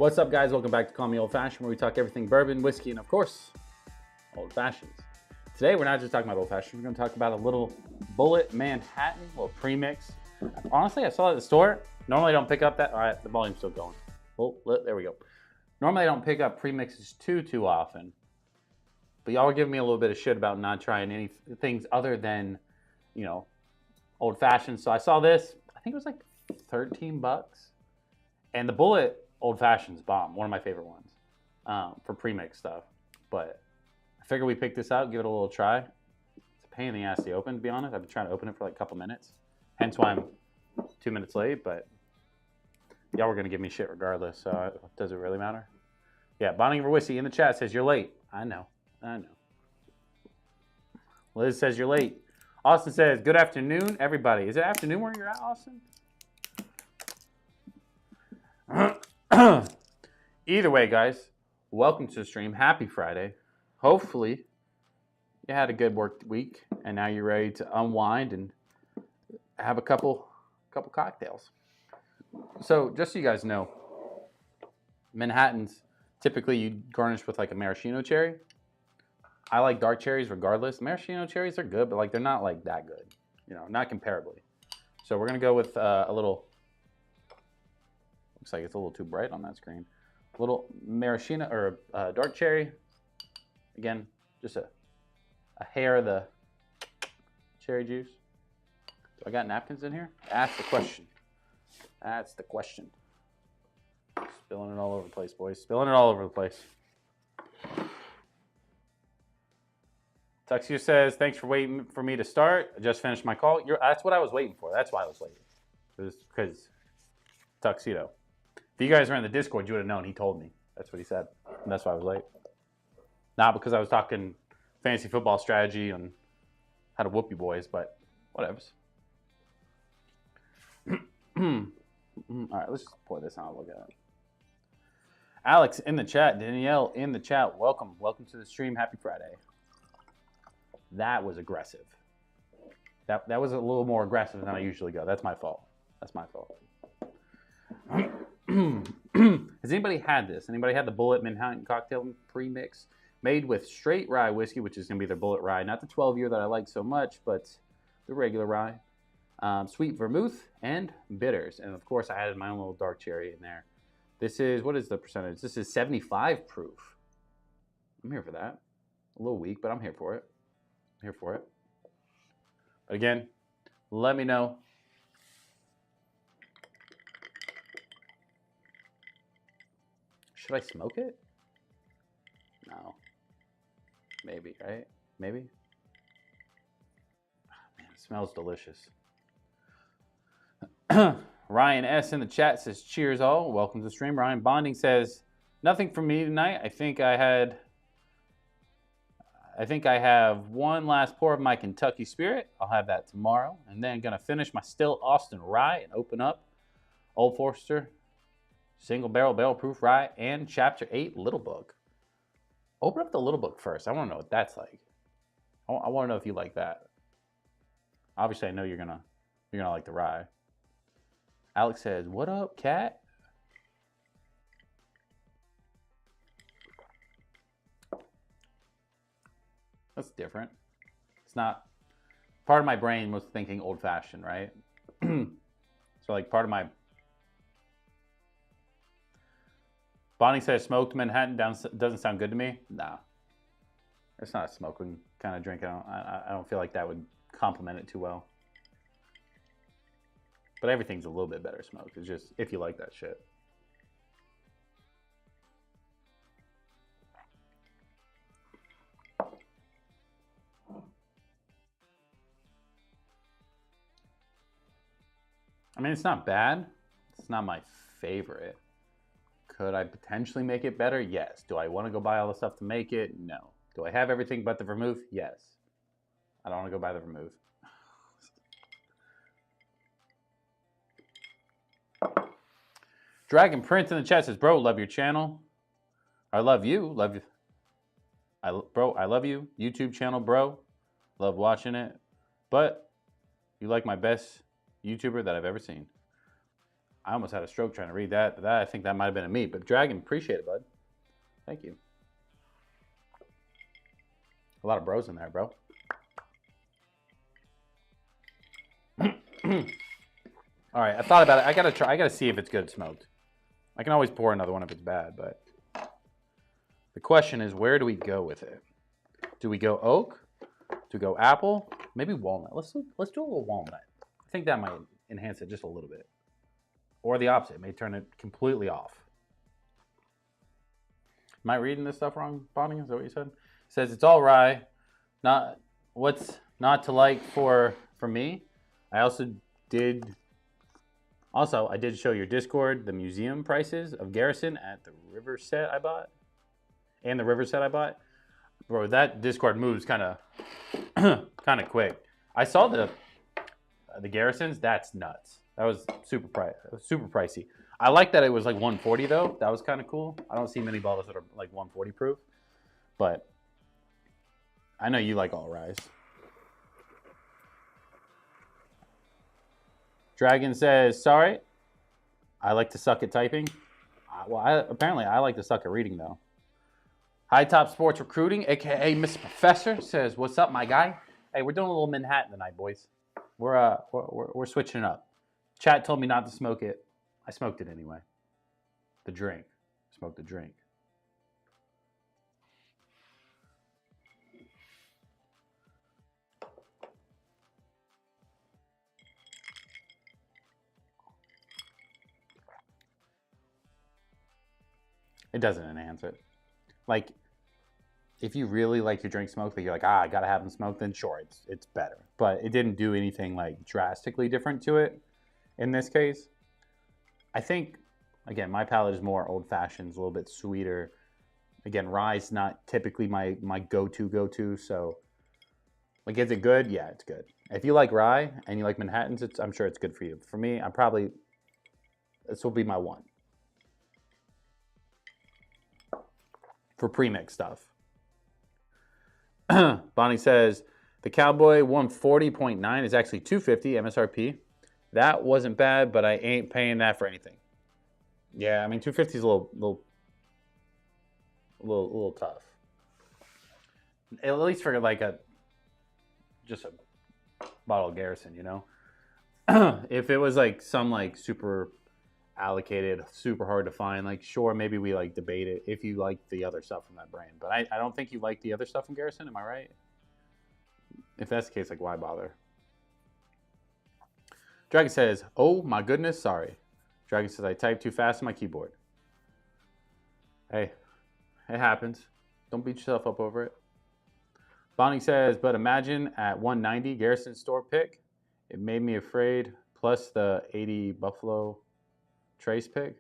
What's up, guys? Welcome back to Call Me Old Fashioned, where we talk everything bourbon, whiskey, and of course, old fashions. Today, we're not just talking about old fashions. We're going to talk about a little Bulleit Manhattan, a little premix. Honestly, I saw it at the store. Normally, I don't pick up that. All right, the volume's still going. Oh, there we go. Normally, I don't pick up premixes too often. But y'all were giving me a little bit of shit about not trying any things other than, you know, old fashioned. So I saw this. I think it was like 13 bucks. And the Bulleit Old Fashioned's bomb, one of my favorite ones for premix stuff. But I figured we pick this out, give it a little try. It's a pain in the ass to open, to be honest. I've been trying to open it for like a couple minutes. Hence why I'm 2 minutes late, but y'all were going to give me shit regardless, so does it really matter? Yeah, Bonnie Whiskey in the chat says you're late. I know. Liz says you're late. Austin says, good afternoon, everybody. Is it afternoon where you're at, Austin? Either way, guys, welcome to the stream. Happy Friday. Hopefully you had a good work week and now you're ready to unwind and have a couple cocktails. So just so you guys know, Manhattans typically you garnish with like a maraschino cherry. I like dark cherries regardless. Maraschino cherries are good, but like they're not like that good, you know, not comparably. So we're gonna go with a little. Looks like it's a little too bright on that screen. A little maraschino or dark cherry. Again, just a hair of the cherry juice. Do I got napkins in here? That's the question. That's the question. Spilling it all over the place, boys. Spilling it all over the place. Tuxedo says, thanks for waiting for me to start. I just finished my call. That's what I was waiting for. That's why I was late. It was because Tuxedo. If you guys were in the Discord, you would have known. He told me. That's what he said. And that's why I was late. Not because I was talking fantasy football strategy and how to whoop you boys, but whatevs. All right, let's just pour this on. Look at it. Alex in the chat. Danielle in the chat. Welcome. Welcome to the stream. Happy Friday. That was aggressive. That was a little more aggressive than I usually go. That's my fault. That's my fault. Has anybody had this? Anybody had the Bulleit Manhattan cocktail premix made with straight rye whiskey, which is going to be their Bulleit rye, not the 12-year that I like so much, but the regular rye, sweet vermouth, and bitters. And of course, I added my own little dark cherry in there. This is, what is the percentage? This is 75 proof. I'm here for that. A little weak, but I'm here for it. I'm here for it. But again, let me know. Should I smoke it? No. Maybe, right? Maybe? Oh, man, it smells delicious. Ryan S. in the chat says, cheers all. Welcome to the stream. Ryan Bonding says, nothing for me tonight. I think I have one last pour of my Kentucky Spirit. I'll have that tomorrow. And then going to finish my Still Austin Rye and open up Old Forester Single Barrel Proof Rye and Chapter 8 Little Book. Open up the Little Book first. I want to know what that's like. I want to know if you like that. Obviously, I know you're gonna like the rye. Alex says, "What up, cat?" That's different. It's not. Part of my brain was thinking old fashioned, right? So like part of my. Bonnie says smoked Manhattan doesn't sound good to me. Nah, it's not a smoking kind of drink. I don't feel like that would complement it too well. But everything's a little bit better smoked. It's just if you like that shit. I mean, it's not bad. It's not my favorite. Could I potentially make it better? Yes. Do I want to go buy all the stuff to make it? No. Do I have everything but the vermouth? Yes. I don't want to go buy the vermouth. Dragon Prince in the chat says, bro, love your channel. I love you. Love you. Bro, I love you. YouTube channel, bro. Love watching it. But you like my best YouTuber that I've ever seen. I almost had a stroke trying to read that, but I think that might have been a me. But Dragon, appreciate it, bud. Thank you. A lot of bros in there, bro. All right, I thought about it. I gotta see if it's good smoked. I can always pour another one if it's bad, but the question is, where do we go with it? Do we go oak? Do we go apple? Maybe walnut. Let's do a little walnut. I think that might enhance it just a little bit. Or the opposite, it may turn it completely off. Am I reading this stuff wrong, Bonnie? Is that what you said? It says it's all rye. What's not to like for me. I did show your Discord the museum prices of Garrison at the river set I bought. And the river set I bought. Bro, that Discord moves kind of quick. I saw the Garrisons. That's nuts. That was super pricey. I like that it was like 140 though. That was kind of cool. I don't see many bottles that are like 140 proof, but I know you like all ryes. Dragon says, sorry, I like to suck at typing. Apparently I like to suck at reading though. High Top Sports Recruiting, aka Mr. Professor, says, what's up, my guy? Hey, we're doing a little Manhattan tonight, boys. We're switching it up. Chat told me not to smoke it. I smoked it anyway. The drink. Smoked the drink. It doesn't enhance it. Like, if you really like your drink smoked, like you're like, I gotta have them smoked, then sure, it's better. But it didn't do anything like drastically different to it in this case. I think, again, my palate is more old-fashioned, a little bit sweeter. Again, rye's not typically my go-to, so, like, is it good? Yeah, it's good. If you like rye and you like Manhattans, I'm sure it's good for you. For me, this will be my one. For premix stuff. Bonnie says, the Cowboy 140.9 is actually $250 MSRP. That wasn't bad, but I ain't paying that for anything. Yeah, I mean, $250 is a little tough. At least for like just a bottle of Garrison, you know? If it was like some like super allocated, super hard to find, like sure, maybe we like debate it if you like the other stuff from that brand. But I don't think you like the other stuff from Garrison, am I right? If that's the case, like why bother? Dragon says, oh my goodness, sorry. Dragon says, I typed too fast on my keyboard. Hey, it happens. Don't beat yourself up over it. Bonnie says, but imagine at 190 Garrison store pick, it made me afraid, plus the 80 Buffalo Trace pick.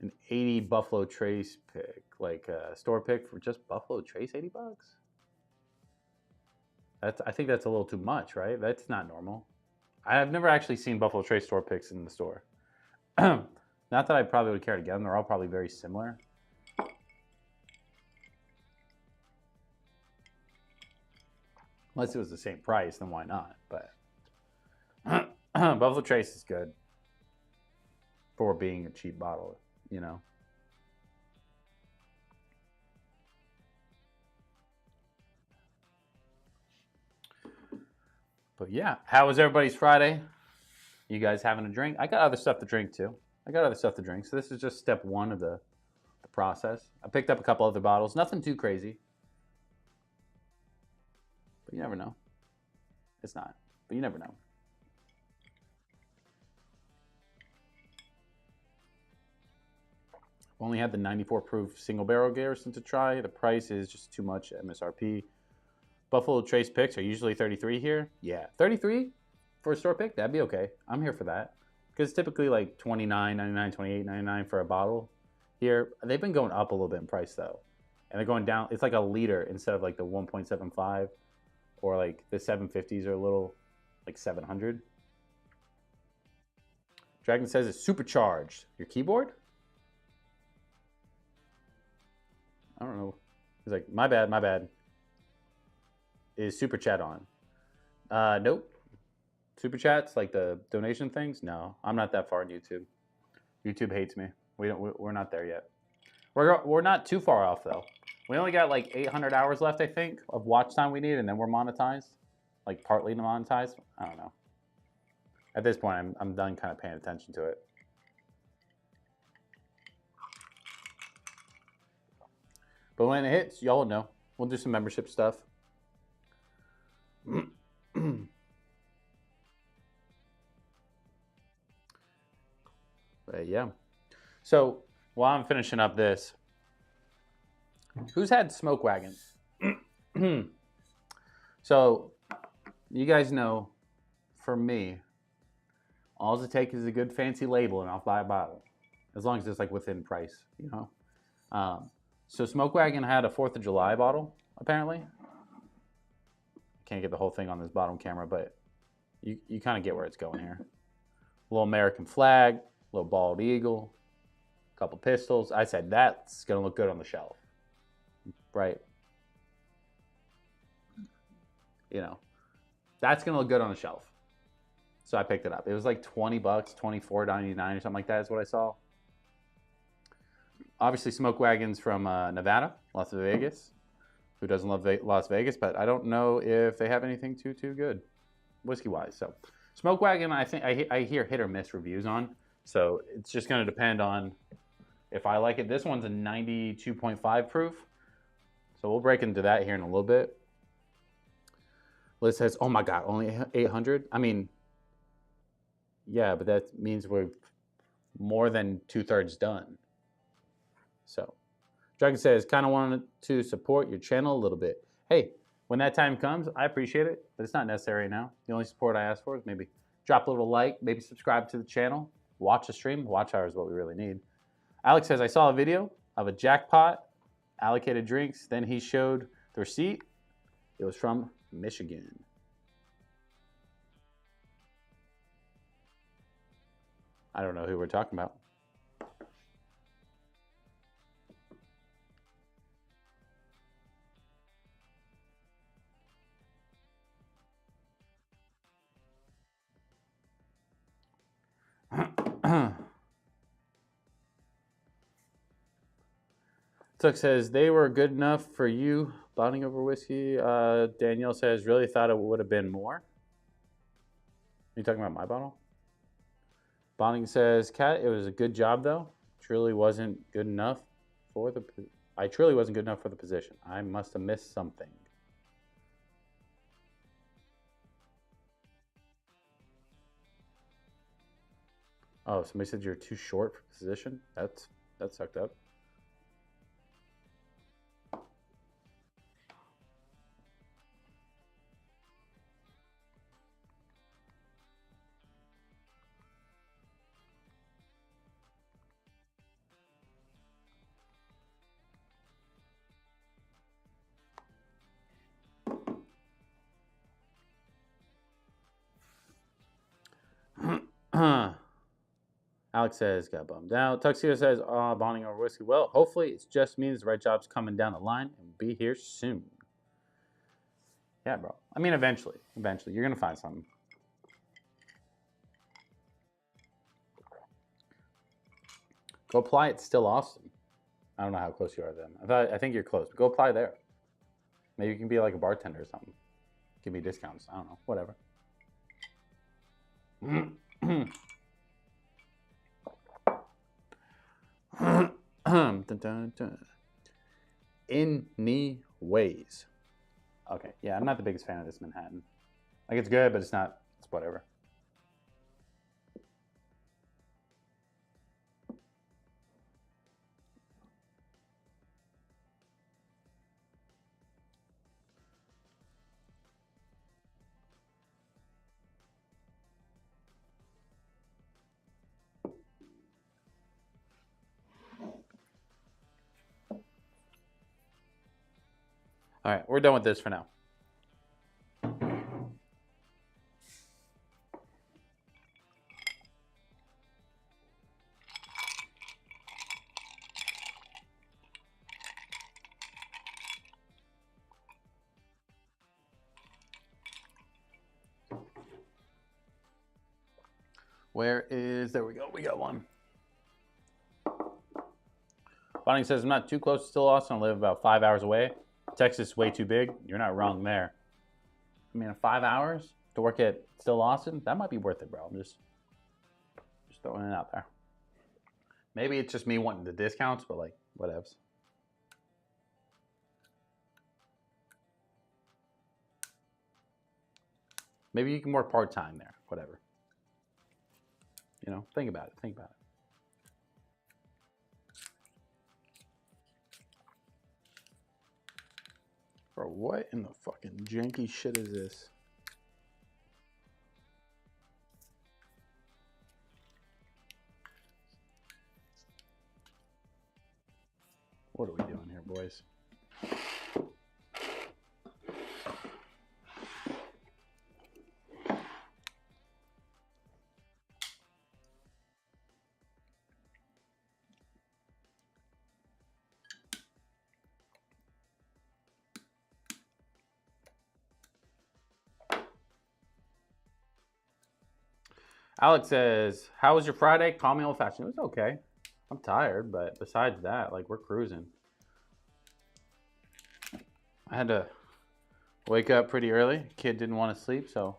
An 80 Buffalo Trace pick, like a store pick for just Buffalo Trace, $80? I think that's a little too much, right? That's not normal. I've never actually seen Buffalo Trace store picks in the store. Not that I probably would care to get them. They're all probably very similar. Unless it was the same price, then why not? But Buffalo Trace is good for being a cheap bottle, you know. But yeah, how was everybody's Friday? You guys having a drink? I got other stuff to drink too. So this is just step one of the process. I picked up a couple other bottles. Nothing too crazy. But you never know. It's not. But you never know. Only had the 94 proof single barrel Garrison to try. The price is just too much MSRP. Buffalo Trace picks are usually 33 here. Yeah, 33 for a store pick, that'd be okay. I'm here for that. Because it's typically like $29.99, $28.99 for a bottle. Here, they've been going up a little bit in price though. And they're going down, it's like a liter instead of like the 1.75 or like the 750s are a little like 700. Dragon says it's supercharged. Your keyboard? I don't know. He's like, my bad. Is Super Chat on? Nope. Super Chats, like the donation things? No, I'm not that far on YouTube. YouTube hates me. We're not there yet. We're not too far off though. We only got like 800 hours left, I think, of watch time we need, and then we're monetized, like partly monetized. I don't know. At this point, I'm done kind of paying attention to it. But when it hits, y'all will know. We'll do some membership stuff. But yeah. So while I'm finishing up this, who's had smoke wagons? So you guys know, for me, all it takes is a good fancy label and I'll buy a bottle. As long as it's like within price, you know? So Smoke Wagon had a 4th of July bottle, apparently. Can't get the whole thing on this bottom camera, but you kind of get where it's going here. A little American flag, a little bald eagle, a couple pistols. I said that's going to look good on the shelf, right? You know, that's going to look good on the shelf. So I picked it up. It was like 20 bucks, $24.99 or something like that is what I saw. Obviously, Smoke Wagon's from Nevada, Las Vegas. Who doesn't love Las Vegas? But I don't know if they have anything too good, whiskey-wise. So Smoke Wagon, I think I hear hit or miss reviews on. So it's just going to depend on if I like it. This one's a 92.5 proof. So we'll break into that here in a little bit. Liz says, oh my God, only 800? I mean, yeah, but that means we're more than 2/3 done. So Dragon says, kind of wanted to support your channel a little bit. Hey, when that time comes, I appreciate it, but it's not necessary now. The only support I ask for is maybe drop a little like, maybe subscribe to the channel, watch the stream. Watch hour is what we really need. Alex says, I saw a video of a jackpot, allocated drinks, then he showed the receipt. It was from Michigan. I don't know who we're talking about. Tuck says, they were good enough for you, bonding over whiskey. Danielle says, really thought it would have been more. Are you talking about my bottle? Bonding says, Kat, it was a good job though. Truly wasn't good enough for the. I truly wasn't good enough for the position. I must have missed something. Oh, somebody said you're too short for position. That sucked up. Alex says, got bummed out. Tuxedo says, bonding over whiskey. Well, hopefully it just means the right job's coming down the line and be here soon. Yeah, bro. I mean, eventually. You're going to find something. Go apply at Still Austin. I don't know how close you are then. I think you're close, but go apply there. Maybe you can be like a bartender or something. Give me discounts. I don't know. Whatever. Anyways. Okay, yeah, I'm not the biggest fan of this Manhattan. Like, it's good, but it's not, it's whatever. All right, we're done with this for now. Where is, there we go, we got one. Bonnie says, I'm not too close to Still Austin. I live about 5 hours away. Texas is way too big. You're not wrong there. I mean, 5 hours to work at Still Austin, that might be worth it, bro. I'm just throwing it out there. Maybe it's just me wanting the discounts, but like, whatevs. Maybe you can work part-time there, whatever. You know, think about it, think about it. Bro, what in the fucking janky shit is this? What are we doing here, boys? Alex says, how was your Friday? Call me old fashioned. It was okay. I'm tired, but besides that, like, we're cruising. I had to wake up pretty early. Kid didn't want to sleep, so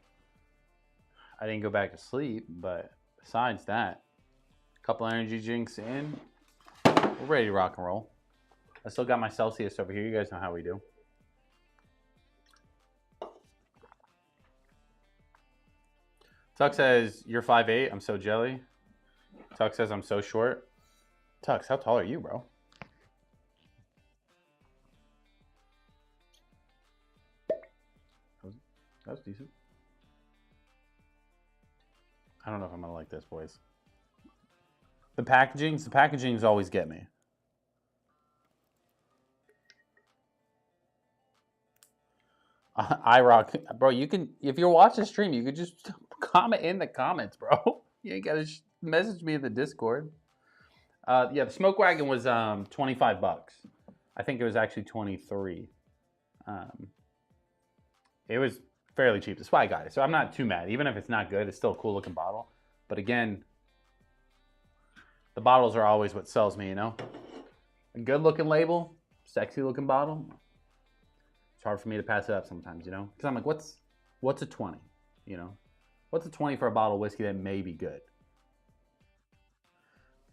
I didn't go back to sleep. But besides that, a couple energy drinks in, we're ready to rock and roll. I still got my Celsius over here. You guys know how we do. Tuck says, you're 5'8". I'm so jelly. Tuck says, I'm so short. Tux, how tall are you, bro? That was decent. I don't know if I'm gonna like this, boys. The packagings always get me. iRock, bro, you can, if you're watching the stream, you could just comment in the comments, bro. You ain't gotta message me in the Discord. Yeah, the Smoke Wagon was 25 bucks. I think it was actually 23. It was fairly cheap. That's why I got it. So I'm not too mad. Even if it's not good, it's still a cool looking bottle. But again, the bottles are always what sells me, you know? A good looking label, sexy looking bottle. It's hard for me to pass it up sometimes, you know? Because I'm like, what's a 20? You know? What's a 20 for a bottle of whiskey that may be good?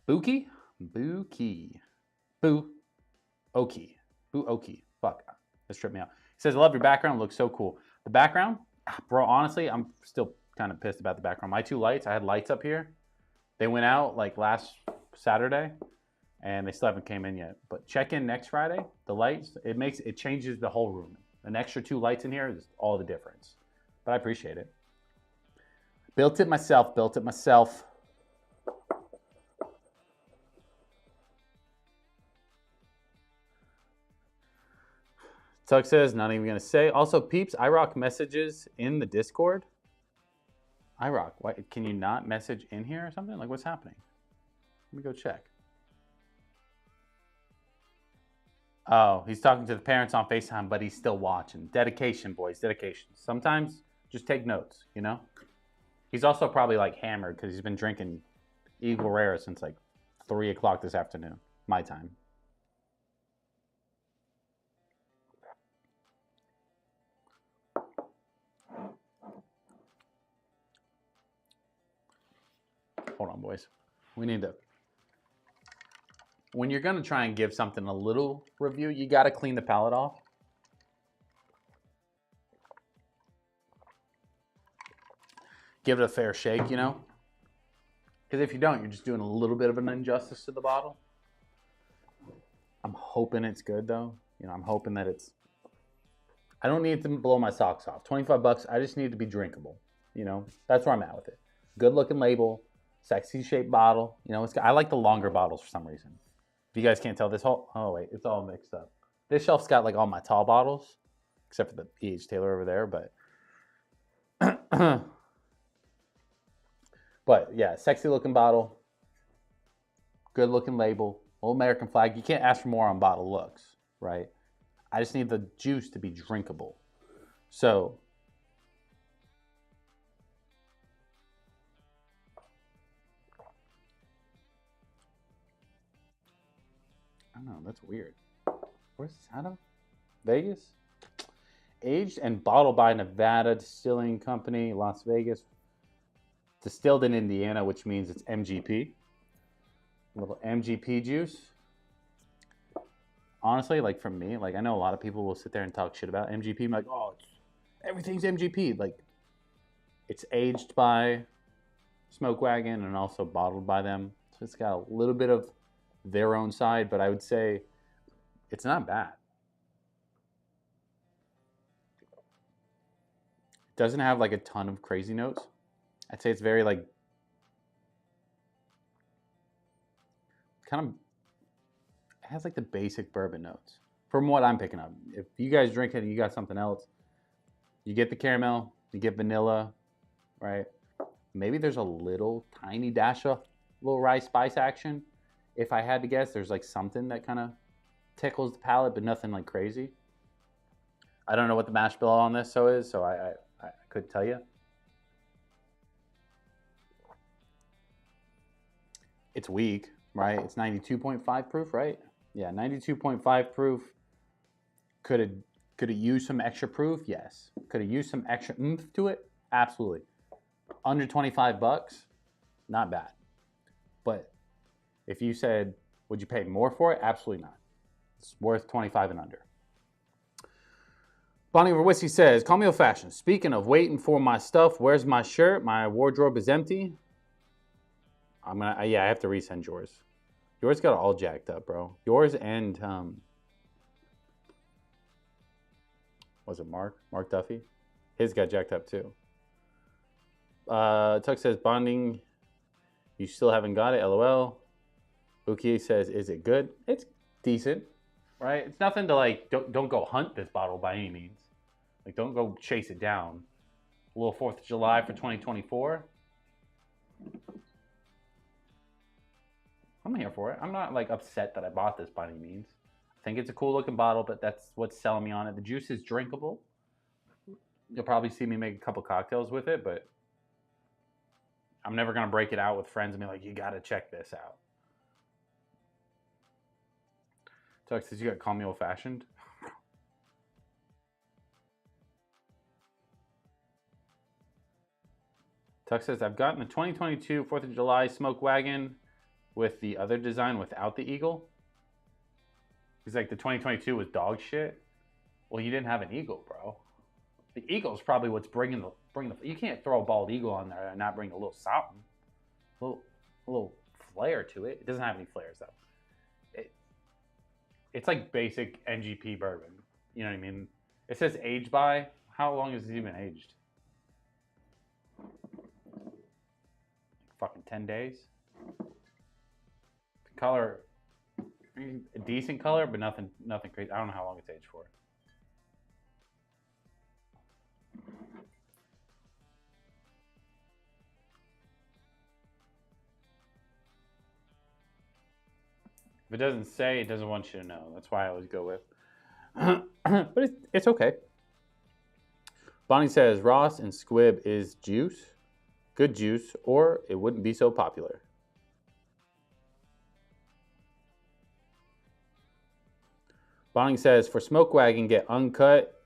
Buki? Buki. Boo-oki. Boo-oki. Fuck. This tripped me out. He says, I love your background. It looks so cool. The background? Bro, honestly, I'm still kind of pissed about the background. My two lights, I had lights up here. They went out like last Saturday, and they still haven't came in yet. But check in next Friday. The lights, it changes the whole room. An extra 2 lights in here is all the difference. But I appreciate it. Built it myself. Tuck says, not even going to say. Also, peeps, iRock messages in the Discord. iRock, why, can you not message in here or something? Like, what's happening? Let me go check. Oh, he's talking to the parents on FaceTime, but he's still watching. Dedication, boys, dedication. Sometimes just take notes, you know? He's also probably, like, hammered because he's been drinking Eagle Rare since, like, 3 o'clock this afternoon, my time. Hold on, boys. We need to... When you're going to try and give something a little review, you got to clean the palate off. Give it a fair shake, you know? Because if you don't, you're just doing a little bit of an injustice to the bottle. I'm hoping it's good, though. You know, I'm hoping that it's... I don't need it to blow my socks off. 25 bucks, I just need it to be drinkable. You know, that's where I'm at with it. Good looking label, sexy shaped bottle. You know, I like the longer bottles for some reason. If you guys can't tell, this whole... Oh, wait, it's all mixed up. This shelf's got like all my tall bottles, except for the E.H. Taylor over there, but... But yeah, sexy looking bottle, good looking label, old American flag. You can't ask for more on bottle looks, right? I just need the juice to be drinkable. So don't know. That's weird. Where's this out of? Vegas? Aged and bottled by Nevada Distilling Company, Las Vegas. Distilled in Indiana, which means it's MGP. A little MGP juice. Honestly, like for me, like I know a lot of people will sit there and talk shit about MGP. I'm like, oh, everything's MGP. Like, it's aged by Smoke Wagon and also bottled by them. So it's got a little bit of their own side, but I would say it's not bad. It doesn't have like a ton of crazy notes. I'd say it's very like kind of, it has like the basic bourbon notes from what I'm picking up. If you guys drink it and you got something else, you get the caramel, you get vanilla, right? Maybe there's a little tiny dash of little rice spice action. If I had to guess, there's like something that kind of tickles the palate, but nothing like crazy. I don't know what the mash bill on this is, so I couldn't tell you. It's weak, right? It's 92.5 proof, right? Yeah, 92.5 proof. Could it use some extra proof? Yes. Could it use some extra oomph to it? Absolutely. Under 25 bucks, not bad. But if you said, would you pay more for it? Absolutely not. It's worth 25 and under. Bonnie Over Whiskey says, call me old fashioned. Speaking of waiting for my stuff, where's my shirt? My wardrobe is empty. I have to resend yours. Yours got all jacked up, bro. Yours and was it Mark Duffy? His got jacked up too. Tuck says, bonding, you still haven't got it, LOL. Uki says, is it good? It's decent, right? It's nothing to like, don't go hunt this bottle by any means. Like, don't go chase it down. A little 4th of July for 2024. I'm here for it. I'm not like upset that I bought this by any means. I think it's a cool looking bottle, but that's what's selling me on it. The juice is drinkable. You'll probably see me make a couple cocktails with it, but I'm never going to break it out with friends and be like, you got to check this out. Tuck says, you got to call me old fashioned. Tuck says, I've gotten the 2022 4th of July Smoke Wagon with the other design without the eagle. He's like, the 2022 was dog shit. Well, you didn't have an eagle, bro. The eagle's probably what's bringing the. You can't throw a bald eagle on there and not bring a little something, a little flair to it. It doesn't have any flares though. It's like basic NGP bourbon. You know what I mean? It says aged by. How long is it even aged? Fucking 10 days. The color, a decent color, but nothing crazy. I don't know how long it's aged for. If it doesn't say, it doesn't want you to know. That's why I always go with. But it's okay. Bonnie says, Ross and Squib is juice. Good juice, or it wouldn't be so popular. Bonnie says, for Smoke Wagon, get uncut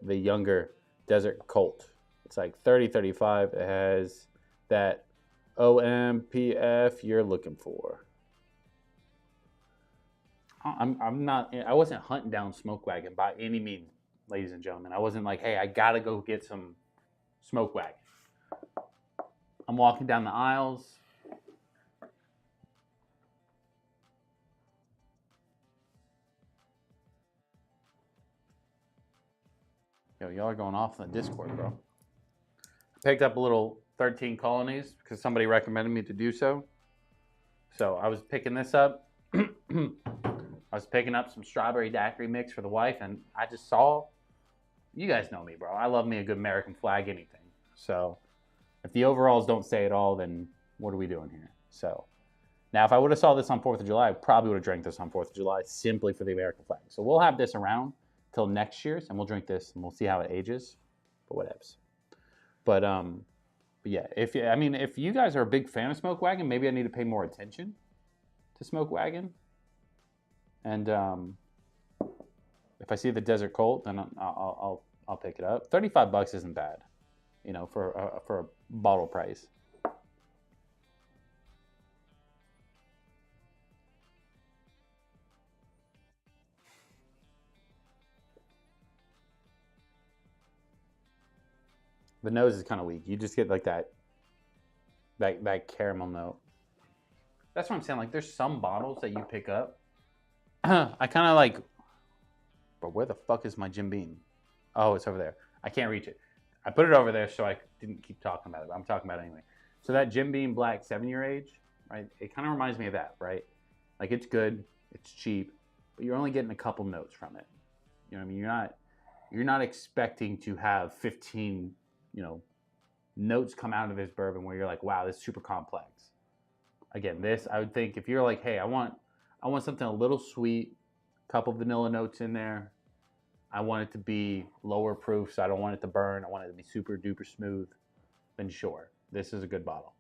the younger Desert Colt. It's like 30, 35. It has that OMPF you're looking for. I wasn't hunting down Smoke Wagon by any means, ladies and gentlemen. I wasn't like, hey, I gotta go get some Smoke Wagon. I'm walking down the aisles. Yo, y'all are going off on the Discord, bro. I picked up a little 13 colonies because somebody recommended me to do so. So I was picking this up. I was picking up some strawberry daiquiri mix for the wife, and I just saw, you guys know me, bro. I love me a good American flag anything. So if the overalls don't say it all, then what are we doing here? So now if I would have saw this on 4th of July, I probably would have drank this on 4th of July simply for the American flag. So we'll have this around till next year's, and we'll drink this, and we'll see how it ages. But whatevs. But yeah, if you guys are a big fan of Smoke Wagon, maybe I need to pay more attention to smoke Wagon. And if I see the Desert Colt, then I'll pick it up. $35 isn't bad, you know, for a bottle price. The nose is kind of weak. You just get like that caramel note. That's what I'm saying. Like, there's some bottles that you pick up. I kind of like, but where the fuck is my Jim Beam? Oh, it's over there. I can't reach it. I put it over there so I didn't keep talking about it. But I'm talking about it anyway. So that Jim Beam Black 7-year age, right? It kind of reminds me of that, right? Like, it's good, it's cheap, but you're only getting a couple notes from it. You know what I mean? You're not expecting to have 15, you know, notes come out of this bourbon where you're like, wow, this is super complex. Again, this, I would think if you're like, hey, I want something a little sweet, couple vanilla notes in there. I want it to be lower proof, so I don't want it to burn. I want it to be super duper smooth. Then sure, this is a good bottle.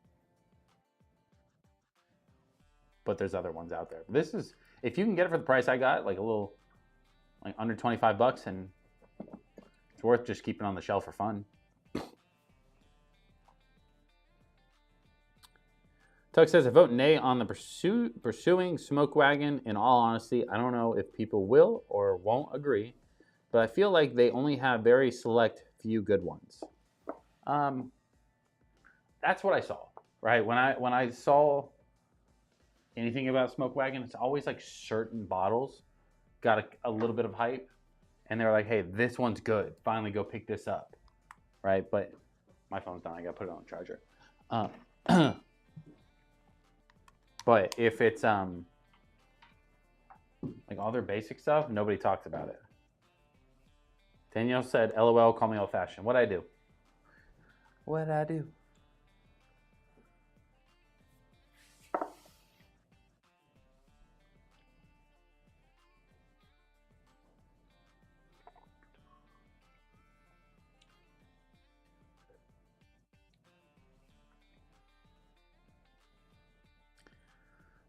But there's other ones out there. This is, if you can get it for the price I got, like a little, like under $25, and it's worth just keeping on the shelf for fun. Tug says, I vote nay on the pursuing Smoke Wagon. In all honesty, I don't know if people will or won't agree, but I feel like they only have very select few good ones. That's what I saw, right? When I saw anything about Smoke Wagon, it's always like certain bottles got a little bit of hype, and they're like, hey, this one's good. Finally, go pick this up, right? But my phone's down. I got to put it on the charger. But if it's like all their basic stuff, nobody talks about it. Danielle said, LOL, call me old fashioned. What'd I do? What'd I do?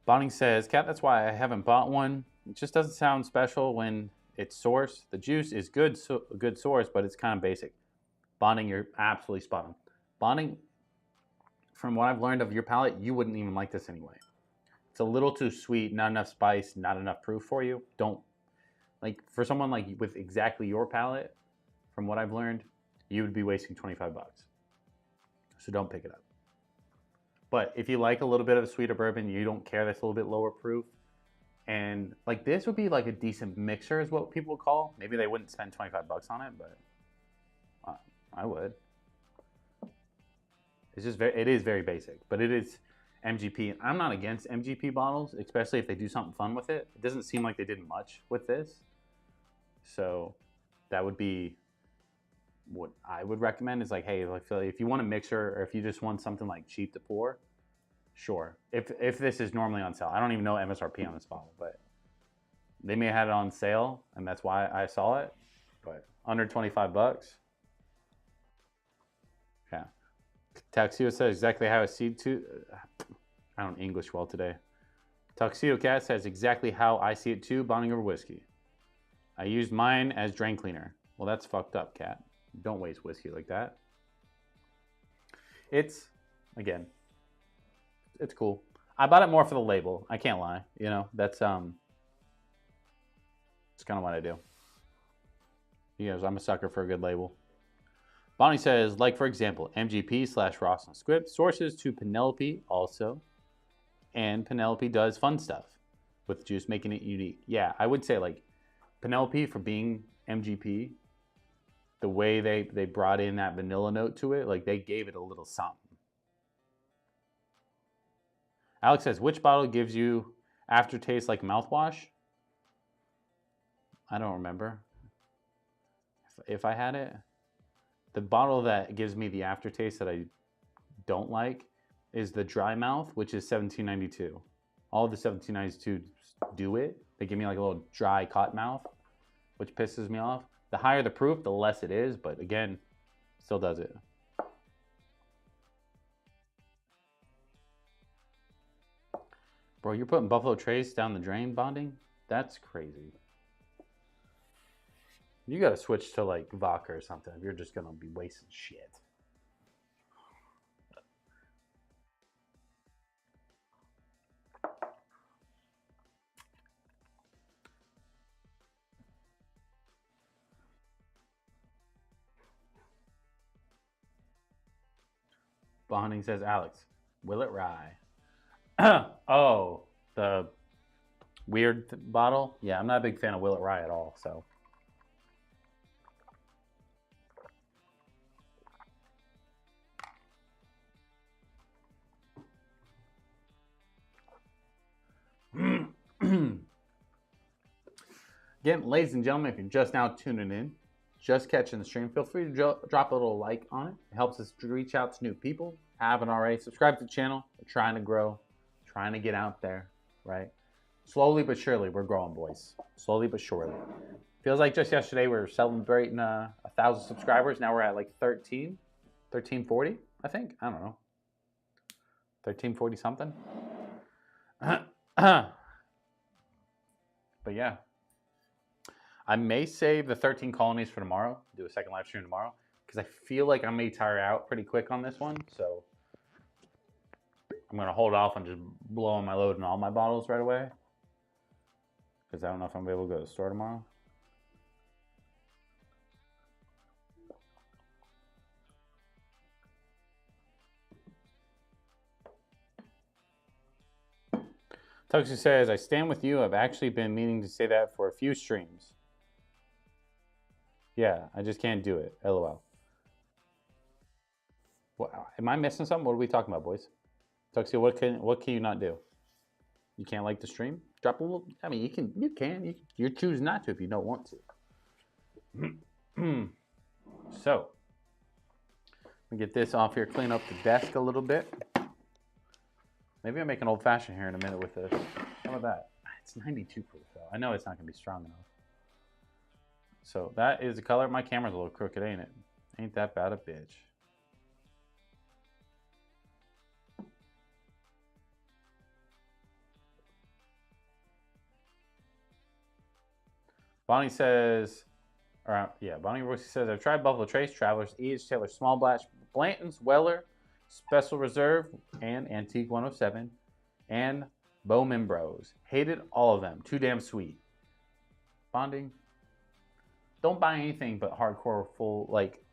Bonnie says, Kat, that's why I haven't bought one. It just doesn't sound special when it's sourced. The juice is good, so a good source, but it's kind of basic. Bonding, you're absolutely spot on. Bonding, from what I've learned of your palate, you wouldn't even like this anyway. It's a little too sweet, not enough spice, not enough proof for you. Don't, like, for someone like with exactly your palate, from what I've learned, you would be wasting $25. So don't pick it up. But if you like a little bit of a sweeter bourbon, you don't care that's a little bit lower proof, and like this would be like a decent mixer is what people would call. Maybe they wouldn't spend $25 on it, but I would. It's just it is very basic, but it is MGP. I'm not against MGP bottles, especially if they do something fun with it. It doesn't seem like they did much with this. So that would be what I would recommend is like, hey, if you want a mixer or if you just want something like cheap to pour, sure. If this is normally on sale, I don't even know MSRP on this bottle, but they may have had it on sale and that's why I saw it. But under $25. Yeah. Tuxedo says exactly how I see it too. I don't English well today. Tuxedo Cat says exactly how I see it too, bonding over whiskey. I used mine as drain cleaner. Well, that's fucked up, Cat. Don't waste whiskey like that. It's, again, it's cool. I bought it more for the label. I can't lie. You know, that's it's kind of what I do. You guys, I'm a sucker for a good label. Bonnie says, like, for example, MGP/Ross and Squibb sources to Penelope also. And Penelope does fun stuff with juice, making it unique. Yeah, I would say, like, Penelope, for being MGP, the way they brought in that vanilla note to it, like, they gave it a little something. Alex says, which bottle gives you aftertaste like mouthwash? I don't remember if I had it. The bottle that gives me the aftertaste that I don't like is the Dry Mouth, which is $17.92. All of the $17.92 do it. They give me like a little dry cotton mouth, which pisses me off. The higher the proof, the less it is, but again, still does it. Bro, you're putting Buffalo Trace down the drain, Bonding? That's crazy. You gotta switch to like vodka or something if you're just gonna be wasting shit. Bonding says, Alex, will it rye? Oh, the weird bottle? Yeah, I'm not a big fan of Will It Rye at all, so. Again, ladies and gentlemen, if you're just now tuning in, just catching the stream, feel free to drop a little like on it. It helps us to reach out to new people. Haven't already, subscribe to the channel. We're trying to grow, trying to get out there, right? Slowly but surely, we're growing, boys. Slowly but surely. Feels like just yesterday we were celebrating 1,000 subscribers. Now we're at like 1340, I think. I don't know. 1340 something. But yeah. I may save the 13 colonies for tomorrow, do a second live stream tomorrow, because I feel like I may tire out pretty quick on this one. So I'm going to hold off on just blowing my load in all my bottles right away, because I don't know if I'm going to be able to go to the store tomorrow. Tuxie says, I stand with you. I've actually been meaning to say that for a few streams. Yeah, I just can't do it. LOL. Well, am I missing something? What are we talking about, boys? Tuxie, what can you not do? You can't like the stream? Drop a little. I mean, you can. You choose not to if you don't want to. So, let me get this off here. Clean up the desk a little bit. Maybe I'll make an old fashioned here in a minute with this. How about that? It's 92 proof though. I know it's not gonna be strong enough. So that is the color. My camera's a little crooked, ain't it? Ain't that bad a bitch. Bonnie says, Bonnie Rosie says, I've tried Buffalo Trace, Travelers, E.H. Taylor, Small Batch, Blanton's, Weller, Special Reserve, and Antique 107, and Bowman Bros. Hated all of them. Too damn sweet. Bonding. Don't buy anything but hardcore full, like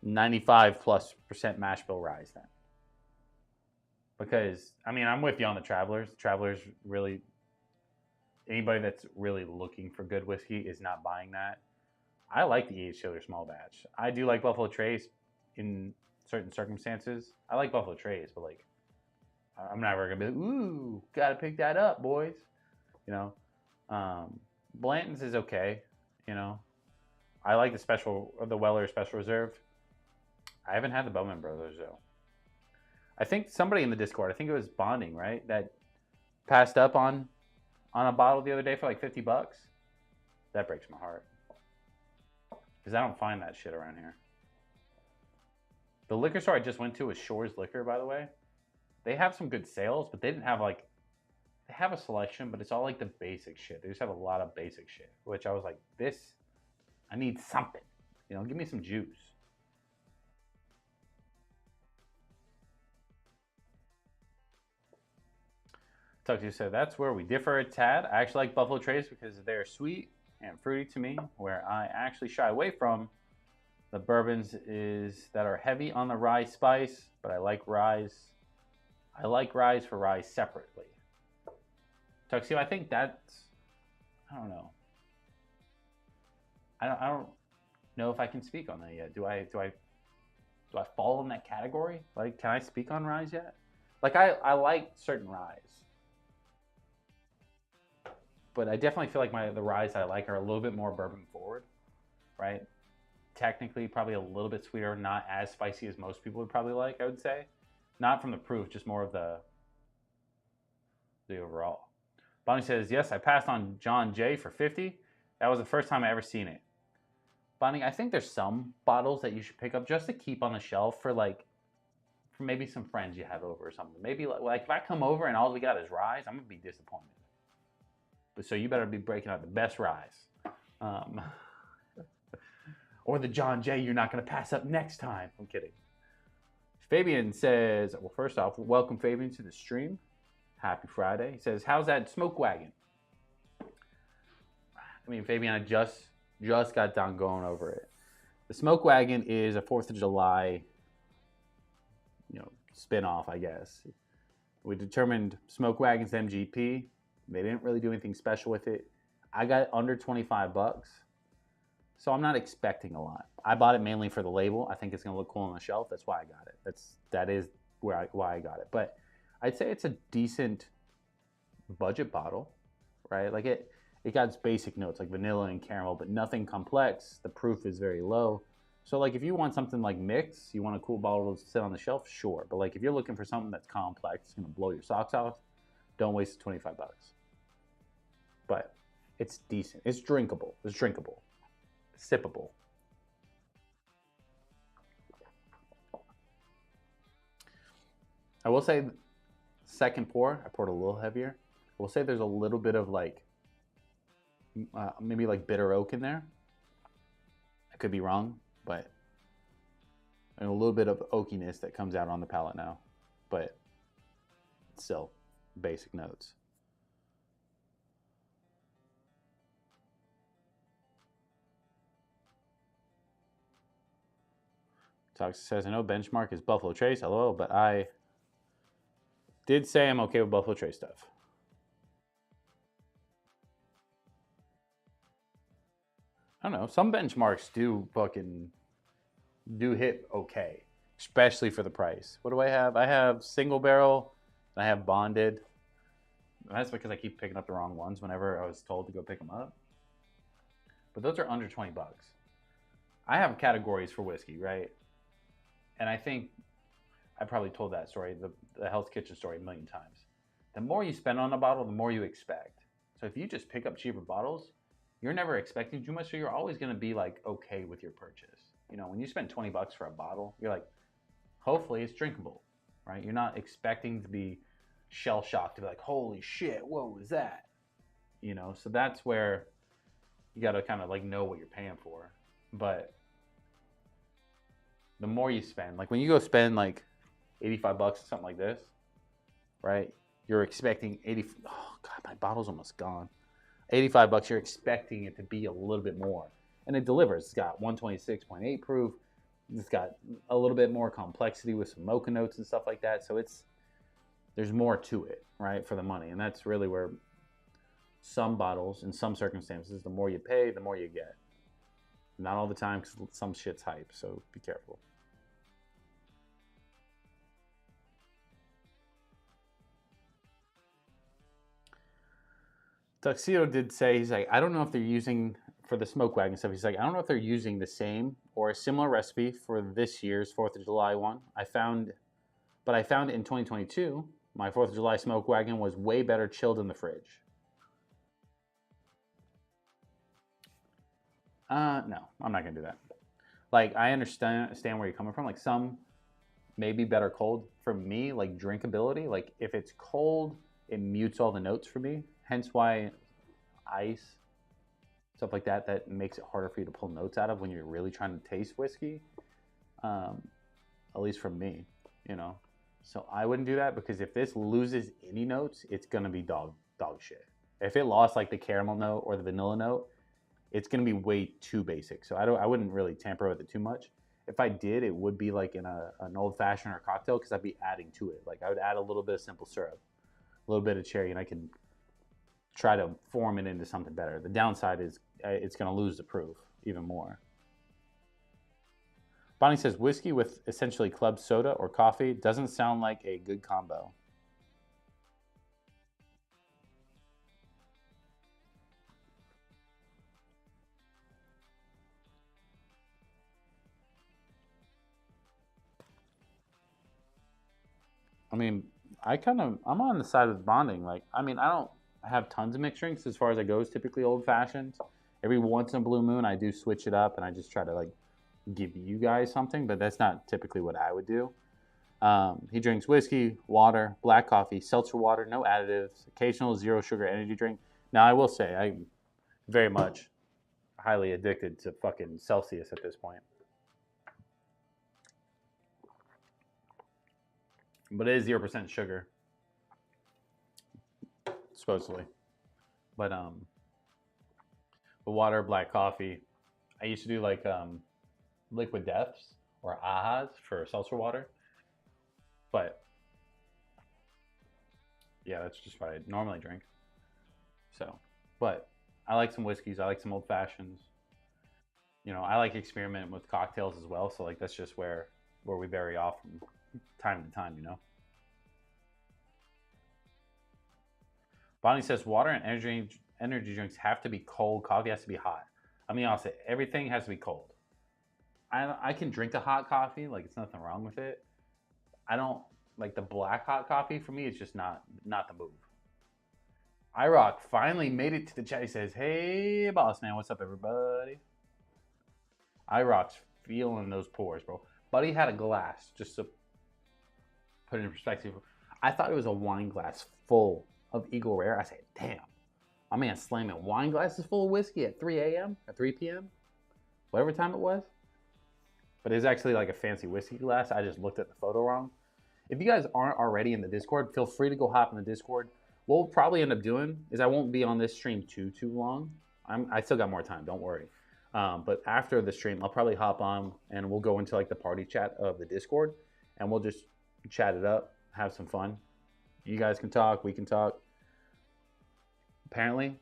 95+% mash bill ryes then. Because, I mean, I'm with you on the Travelers. Travelers really, anybody that's really looking for good whiskey is not buying that. I like the E.H. Taylor Small Batch. I do like Buffalo Trace in certain circumstances. I like Buffalo Trace, but like, I'm never gonna be like, ooh, gotta pick that up, boys. You know, Blanton's is okay. You know, I like the Weller Special Reserve. I haven't had the Bowman Brothers though. I think somebody in the Discord, I think it was Bonding, right, that passed up on a bottle the other day for like $50. That breaks my heart, because I don't find that shit around here. The liquor store I just went to was Shore's Liquor, by the way. They have some good sales, but they didn't have like, they have a selection, but it's all like the basic shit. They just have a lot of basic shit, which I was like, I need something. You know, give me some juice. Tuxie said, that's where we differ a tad. I actually like Buffalo Trace because they're sweet and fruity to me, where I actually shy away from the bourbons is that are heavy on the rye spice, but I like ryes. I like ryes for ryes separately. Tuxie, I think that's, I don't know. I don't know if I can speak on that yet. Do I fall in that category? Like, can I speak on ryes yet? Like, I like certain ryes, but I definitely feel like the ryes I like are a little bit more bourbon forward, right? Technically, probably a little bit sweeter, not as spicy as most people would probably like, I would say. Not from the proof, just more of the overall. Bonnie says, yes, I passed on John Jay for 50. That was the first time I ever seen it. Bonnie, I think there's some bottles that you should pick up just to keep on the shelf for like for maybe some friends you have over or something. Maybe like if I come over and all we got is rye, I'm gonna be disappointed. But so you better be breaking out the best rye. Um, or the John Jay you're not gonna pass up next time. I'm kidding. Fabian says, well, first off, welcome Fabian to the stream. Happy Friday. He says, how's that smoke wagon? I mean, Fabian, I just got done going over it. The smoke wagon is a 4th of July, spin-off, I guess. We determined smoke wagon's MGP. They didn't really do anything special with it. I got under 25 bucks. So I'm not expecting a lot. I bought it mainly for the label. I think it's gonna look cool on the shelf. That's why I got it. That is why I got it. But I'd say it's a decent budget bottle, right? Like it got its basic notes like vanilla and caramel, but nothing complex. The proof is very low. So like if you want something like mix, you want a cool bottle to sit on the shelf, sure. But like if you're looking for something that's complex, it's gonna blow your socks off, don't waste the 25 bucks. But it's decent. It's drinkable. Sippable. I will say, second pour, I poured a little heavier. I will say there's a little bit of like, maybe like bitter oak in there. I could be wrong, but and a little bit of oakiness that comes out on the palate now, but still basic notes. Toxic says, I know benchmark is Buffalo Trace, LOL, but I did say I'm okay with Buffalo Trace stuff. I don't know. Some benchmarks do hit okay, especially for the price. What do I have? I have single barrel, and I have bonded. That's because I keep picking up the wrong ones whenever I was told to go pick them up. But those are under 20 bucks. I have categories for whiskey, right? And I think I probably told that story, the Hell's Kitchen story, a million times. The more you spend on a bottle, the more you expect. So if you just pick up cheaper bottles, you're never expecting too much, so you're always going to be like okay with your purchase. When you spend 20 bucks for a bottle, you're like, hopefully it's drinkable, right? You're not expecting to be shell shocked to be like, holy shit, what was that? So that's where you got to kind of like know what you're paying for. But the more you spend, like when you go spend like 85 bucks or something like this, right? You're expecting 80. Oh God, my bottle's almost gone. 85 bucks, you're expecting it to be a little bit more. And it delivers. It's got 126.8 proof. It's got a little bit more complexity with some mocha notes and stuff like that. So there's more to it, right, for the money. And that's really where some bottles, in some circumstances, the more you pay, the more you get. Not all the time, because some shit's hype, so be careful. Tuxedo did say, he's like, I don't know if they're using, for the smoke wagon stuff, he's like, I don't know if they're using the same or a similar recipe for this year's 4th of July one. I found in 2022, my 4th of July smoke wagon was way better chilled in the fridge. No, I'm not gonna do that. Like, I understand where you're coming from. Like, some may be better cold. For me, like drinkability, like if it's cold, it mutes all the notes for me. Hence why ice, stuff like that, that makes it harder for you to pull notes out of when you're really trying to taste whiskey. At least from me, So I wouldn't do that, because if this loses any notes, it's gonna be dog shit. If it lost like the caramel note or the vanilla note, it's going to be way too basic. So I wouldn't really tamper with it too much. If I did, it would be like in an old fashioned or cocktail, because I'd be adding to it. Like I would add a little bit of simple syrup, a little bit of cherry, and I can try to form it into something better. The downside is it's going to lose the proof even more. Bonnie says, whiskey with essentially club soda or coffee doesn't sound like a good combo. I mean, I'm on the side of bonding. Like, I mean, I don't have tons of mixed drinks as far as it goes, typically old fashions. Every once in a blue moon, I do switch it up and I just try to like give you guys something, but that's not typically what I would do. He drinks whiskey, water, black coffee, seltzer water, no additives, occasional zero sugar energy drink. Now, I will say, I'm very much highly addicted to fucking Celsius at this point. But it is 0% sugar, supposedly. But water, black coffee. I used to do like liquid deaths or ahas for seltzer water. But yeah, that's just what I normally drink. So, but I like some whiskeys. I like some old fashions. You know, I like experimenting with cocktails as well. So like that's just where we vary off from time to time. You know. Bonnie says water and energy drinks have to be cold. Coffee has to be hot. I mean, I'll say everything has to be cold. I can drink a hot coffee. Like it's nothing wrong with it. I don't like the black hot coffee. For me, it's just not the move. iRock finally made it to the chat. He says, "Hey, boss man, what's up, everybody?" iRock's feeling those pours, bro. Buddy had a glass, just to put it in perspective. I thought it was a wine glass full of Eagle Rare. I said, "Damn, my man slamming wine glasses full of whiskey at 3 a.m. or 3 p.m. whatever time it was." But it's actually like a fancy whiskey glass. I just looked at the photo wrong. If you guys aren't already in the Discord, feel free to go hop in the Discord. What we'll probably end up doing is I won't be on this stream too long. I still got more time, don't worry. But after the stream, I'll probably hop on and we'll go into like the party chat of the Discord and we'll just chat it up, have some fun. You guys can talk, we can talk. Apparently,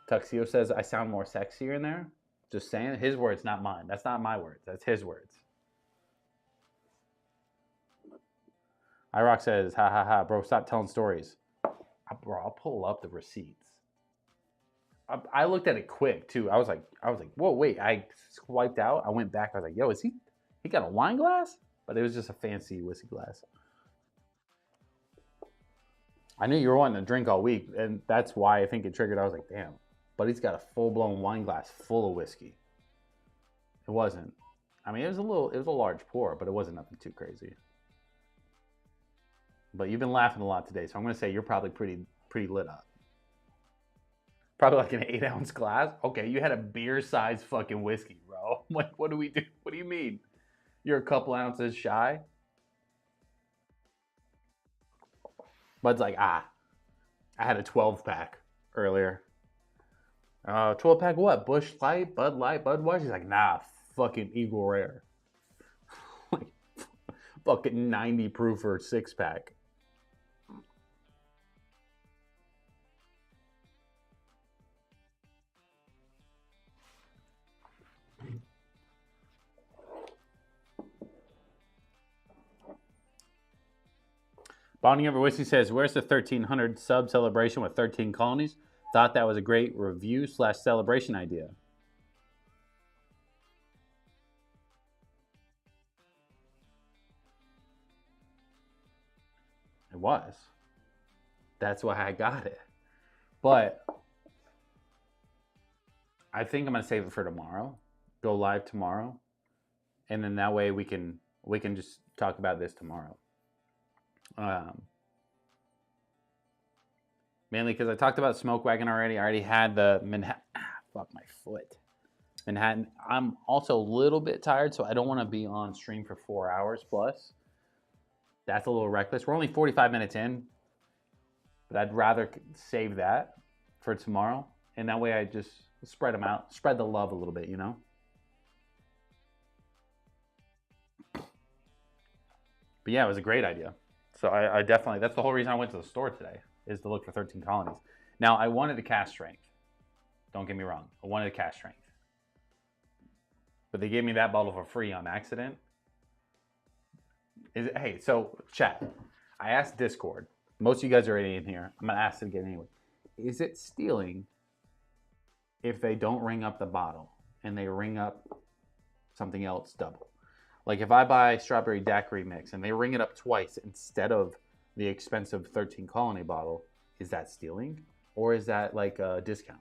Tuxedo says I sound more sexier in there. Just saying, his words, not mine. That's not my words, that's his words. iRock says, ha ha ha, bro, stop telling stories. Bro, I'll pull up the receipts. I looked at it quick too. I was like, whoa, wait. I swiped out. I went back. I was like, yo, is he got a wine glass? But it was just a fancy whiskey glass. I knew you were wanting to drink all week, and that's why I think it triggered. I was like, damn. But he's got a full-blown wine glass full of whiskey. It wasn't. I mean, it was a large pour, but it wasn't nothing too crazy. But you've been laughing a lot today, so I'm going to say you're probably pretty lit up. Probably like an 8-ounce glass. Okay, you had a beer-sized fucking whiskey, bro. Like, what do we do? What do you mean? You're a couple ounces shy? Bud's like, I had a 12-pack earlier. 12-pack what? Busch Light, Bud Light, Budweiser? He's like, nah, fucking Eagle Rare. Like, fucking 90 proofer 6-pack. Bonding Over Whiskey says, where's the 1300 sub celebration with 13 colonies? Thought that was a great review/celebration idea. It was. That's why I got it. But I think I'm going to save it for tomorrow. Go live tomorrow. And then that way we can just talk about this tomorrow. Mainly because I talked about Smoke Wagon already. I already had the Manhattan. Fuck my foot. Manhattan. I'm also a little bit tired, so I don't want to be on stream for 4 hours plus. That's a little reckless. We're only 45 minutes in, but I'd rather save that for tomorrow. And that way I just spread them out, spread the love a little bit, you know? But yeah, it was a great idea. So I definitely, that's the whole reason I went to the store today, is to look for 13 colonies. Now, I wanted a cast strength. Don't get me wrong. I wanted a cast strength. But they gave me that bottle for free on accident. Hey, so chat. I asked Discord. Most of you guys are already in here. I'm going to ask it again anyway. Is it stealing if they don't ring up the bottle and they ring up something else double? Like if I buy Strawberry Daiquiri Mix and they ring it up twice instead of the expensive 13 Colony bottle, is that stealing? Or is that like a discount?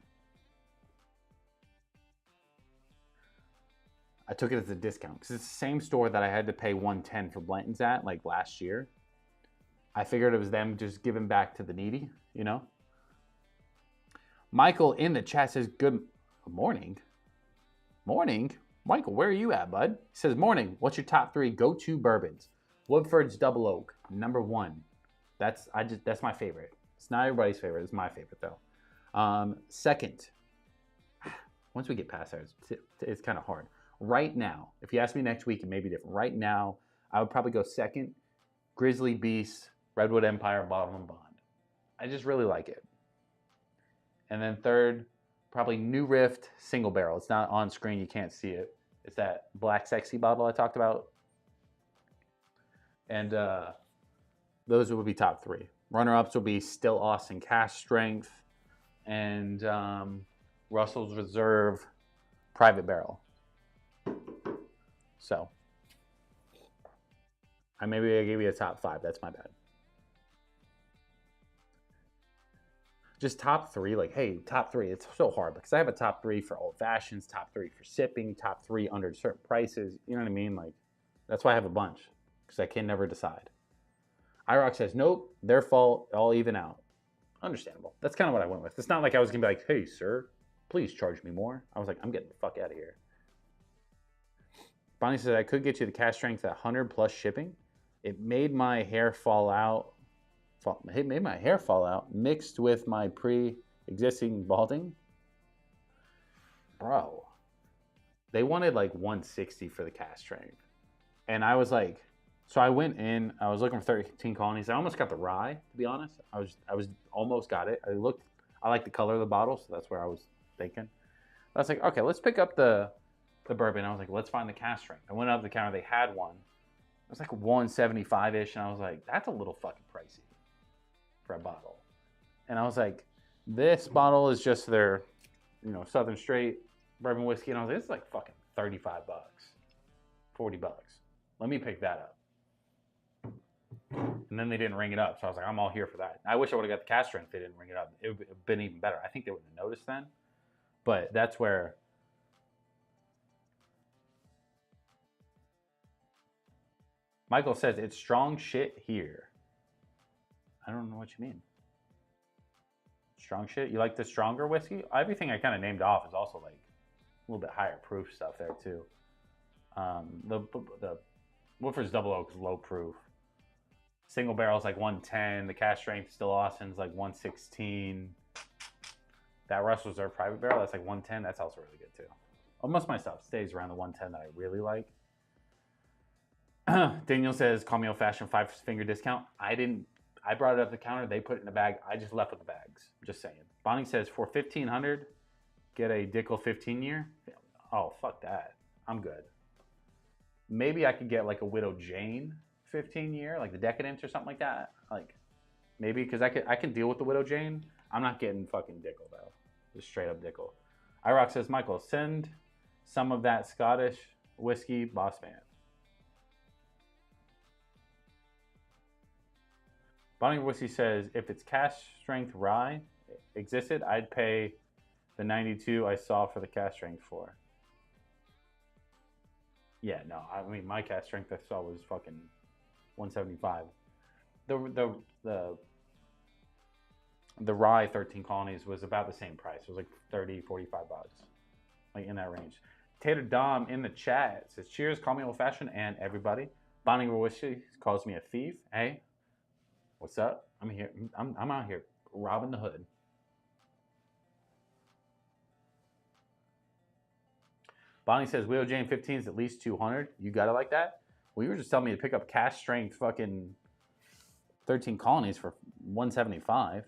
I took it as a discount because it's the same store that I had to pay $110 for Blanton's at like last year. I figured it was them just giving back to the needy, you know. Michael in the chat says, good morning. Morning? Michael, where are you at, bud? He says, morning. What's your top 3 go-to bourbons? Woodford's Double Oak, #1. That's my favorite. It's not everybody's favorite. It's my favorite, though. Second, once we get past that, it's kind of hard. Right now, if you ask me next week, it may be different. Right now, I would probably go second, Grizzly Beast, Redwood Empire, Bottle and Bond. I just really like it. And then third, probably New Rift Single Barrel. It's not on screen. You can't see it. It's that Black Sexy bottle I talked about. And those would be top 3. Runner-ups will be Still Austin Cash Strength and Russell's Reserve Private Barrel. So, maybe I gave you a top 5. That's my bad. Just top 3, like, hey, top 3. It's so hard because I have a top 3 for old fashions, top 3 for sipping, top 3 under certain prices. You know what I mean? Like, that's why I have a bunch because I can never decide. IROC says, nope, their fault, all even out. Understandable. That's kind of what I went with. It's not like I was going to be like, hey, sir, please charge me more. I was like, I'm getting the fuck out of here. Bonnie says, I could get you the cash strength at 100 plus shipping. It made my hair fall out. It made my hair fall out mixed with my pre-existing balding. Bro, they wanted like 160 for the cash strength. And I was like, so I went in, I was looking for 13 colonies. I almost got the rye, to be honest. I was almost got it. I like the color of the bottle, so that's where I was thinking. I was like, okay, let's pick up the bourbon. I was like, let's find the cask strength. I went up to the counter, they had one. It was like 175-ish, and I was like, that's a little fucking pricey for a bottle. And I was like, this bottle is just their, Southern Straight bourbon whiskey. And I was like, this is like fucking $35, $40. Let me pick that up. And then they didn't ring it up. So I was like, I'm all here for that. I wish I would have got the cask strength if they didn't ring it up. It would have been even better. I think they would have noticed then. But that's where Michael says, it's strong shit here. I don't know what you mean. Strong shit? You like the stronger whiskey? Everything I kind of named off is also like a little bit higher proof stuff there too. The Woodford's Double Oak is low proof. Single barrel's like 110. The cask strength Still Austin's like 116. That Russell Reserve Private Barrel, that's like 110. That's also really good too. Most of my stuff stays around the 110 that I really like. Daniel says, call me old fashioned 5-finger discount. I brought it up the counter. They put it in a bag. I just left with the bags. Just saying. Bonnie says, for $1,500, get a Dickel 15-year. Oh, fuck that. I'm good. Maybe I could get like a Widow Jane 15-year, like the Decadence or something like that. Like, maybe, because I can deal with the Widow Jane. I'm not getting fucking Dickel, though. Just straight up Dickel. IROC says, Michael, send some of that Scottish whiskey, Boss Man. Bonnie Whiskey says, if it's cask strength rye existed, I'd pay the 92 I saw for the cask strength for. Yeah, no, I mean, my cask strength I saw was fucking 175. The rye 13 colonies was about the same price. It was like 30, 45 bucks, like in that range. Tater Dom in the chat says, cheers, call me old fashioned, and everybody. Bonnie Whiskey calls me a thief. Hey, what's up? I'm here. I'm out here robbing the hood. Bonnie says, Widow Jane 15 is at least 200. You got it like that? Well, you were just telling me to pick up cask strength fucking 13 colonies for 175.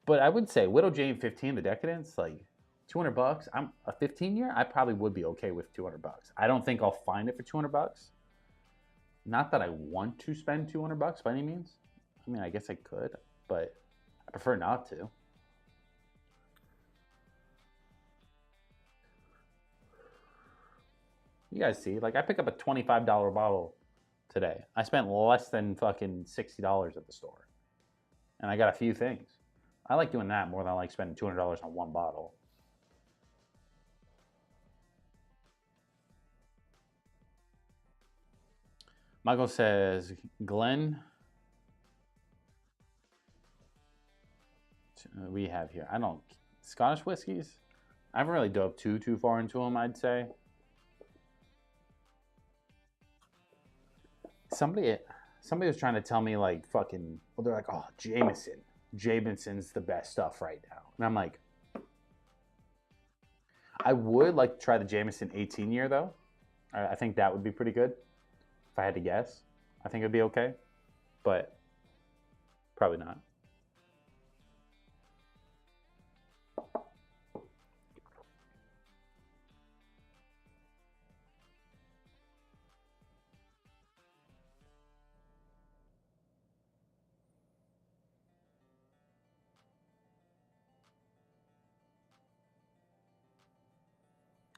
But I would say Widow Jane 15, the Decadence, like $200. I'm a 15-year. I probably would be okay with $200. I don't think I'll find it for $200. Not that I want to spend $200 by any means. I mean, I guess I could, but I prefer not to. You guys see, like I pick up a $25 bottle today. I spent less than fucking $60 at the store. And I got a few things. I like doing that more than I like spending $200 on one bottle. Michael says, Glenn, we have here. I don't, Scottish whiskeys? I haven't really dove too far into them, I'd say. Somebody was trying to tell me like fucking, well, they're like, oh, Jameson's the best stuff right now. And I'm like, I would like to try the Jameson 18 year though. I think that would be pretty good. If I had to guess, I think it'd be okay, but probably not.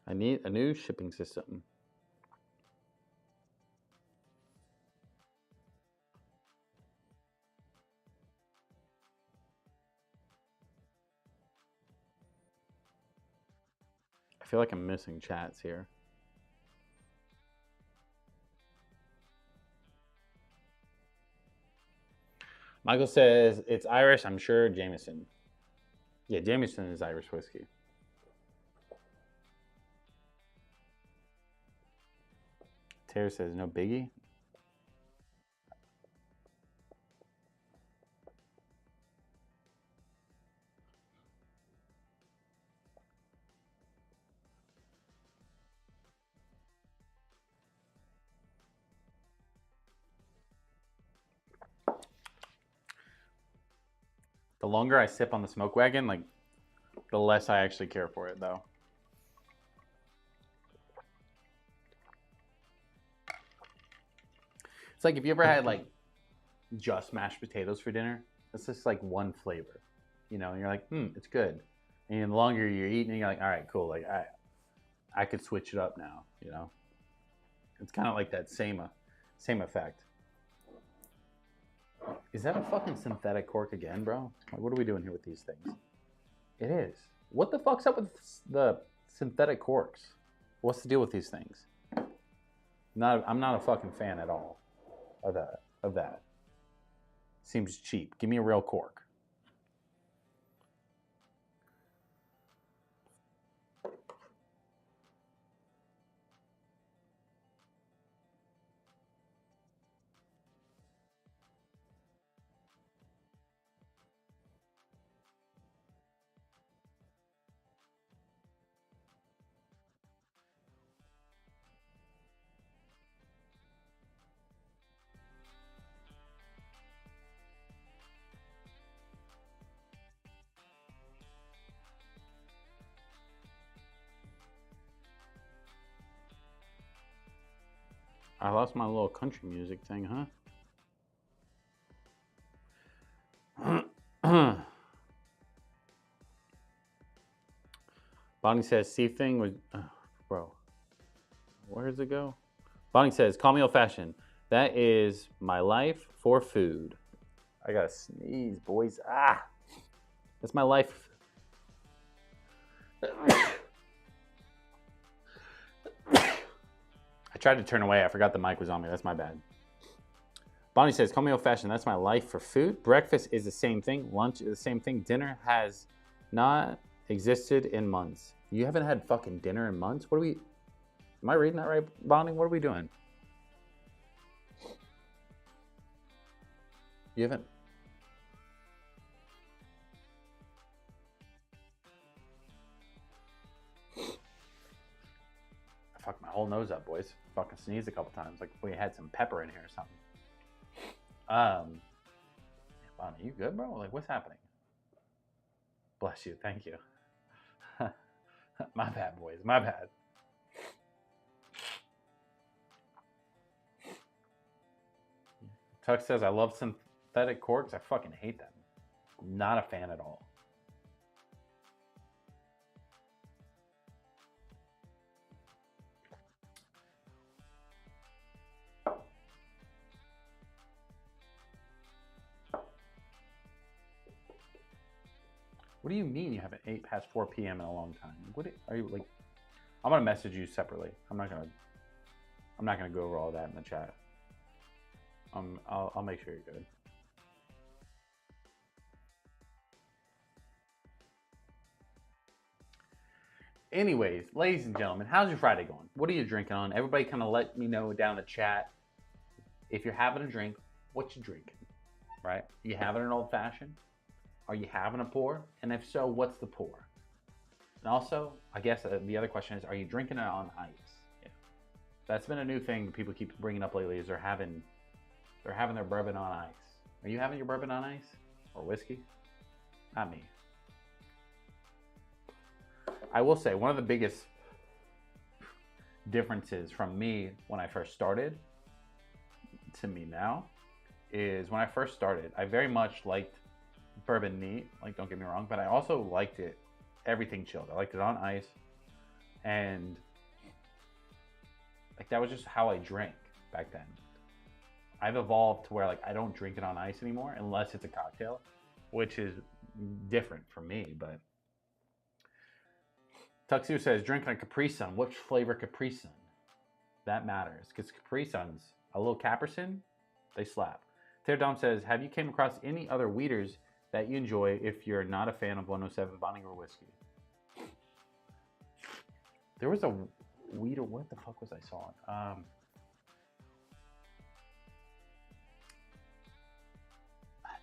I need a new shipping system. I feel like I'm missing chats here. Michael says, it's Irish, I'm sure Jameson. Yeah, Jameson is Irish whiskey. Tara says, no biggie. The longer I sip on the Smoke Wagon, like, the less I actually care for it, though. It's like if you ever had, like, just mashed potatoes for dinner, it's just, like, one flavor, you know? And you're like, it's good. And the longer you're eating, you're like, all right, cool. Like, I could switch it up now, you know? It's kind of like that same effect. Is that a fucking synthetic cork again, bro? Like, what are we doing here with these things? It is. What the fuck's up with the synthetic corks? What's the deal with these things? I'm not a fucking fan at all of that. Seems cheap. Give me a real cork. I lost my little country music thing, huh? Bonnie says, "See thing was, bro. Where does it go?" Bonnie says, "Call me old fashioned. That is my life for food." I gotta sneeze, boys. That's my life. I tried to turn away. I forgot the mic was on me. That's my bad. Bonnie says, "Call me old fashioned. That's my life for food. Breakfast is the same thing. Lunch is the same thing. Dinner has not existed in months." You haven't had fucking dinner in months? What are we... Am I reading that right, Bonnie? What are we doing? You haven't... I fucked my whole nose up, boys. Fucking sneezed a couple times. Like we had some pepper in here or something. Bonnie, you good, bro? Like, what's happening? Bless you. Thank you. My bad, boys. My bad. Tuck says, "I love synthetic corks. I fucking hate them. Not a fan at all." What do you mean you haven't ate past 4 p.m. in a long time? What are you like? I'm gonna message you separately. I'm not gonna go over all that in the chat. I'll make sure you're good. Anyways, ladies and gentlemen, how's your Friday going? What are you drinking on? Everybody kind of let me know down the chat. If you're having a drink, what you drinking, right? You having an old fashioned? Are you having a pour? And if so, what's the pour? And also, I guess the other question is, are you drinking it on ice? Yeah. That's been a new thing that people keep bringing up lately is they're having their bourbon on ice. Are you having your bourbon on ice? Or whiskey? Not me. I will say one of the biggest differences from me when I first started to me now is when I first started, I very much liked bourbon neat, like don't get me wrong, but I also liked it everything chilled. I liked it on ice, and like that was just how I drank back then. I've evolved to where like I don't drink it on ice anymore unless it's a cocktail, which is different from me. But Tuxedo says drinking a Capri Sun. Which flavor Capri Sun? That matters because Capri Suns, a little Capricin, they slap. Taylor Dom says, have you came across any other weeders that you enjoy if you're not a fan of 107 Bonniger whiskey? There was a weeder. What the fuck was I sawing?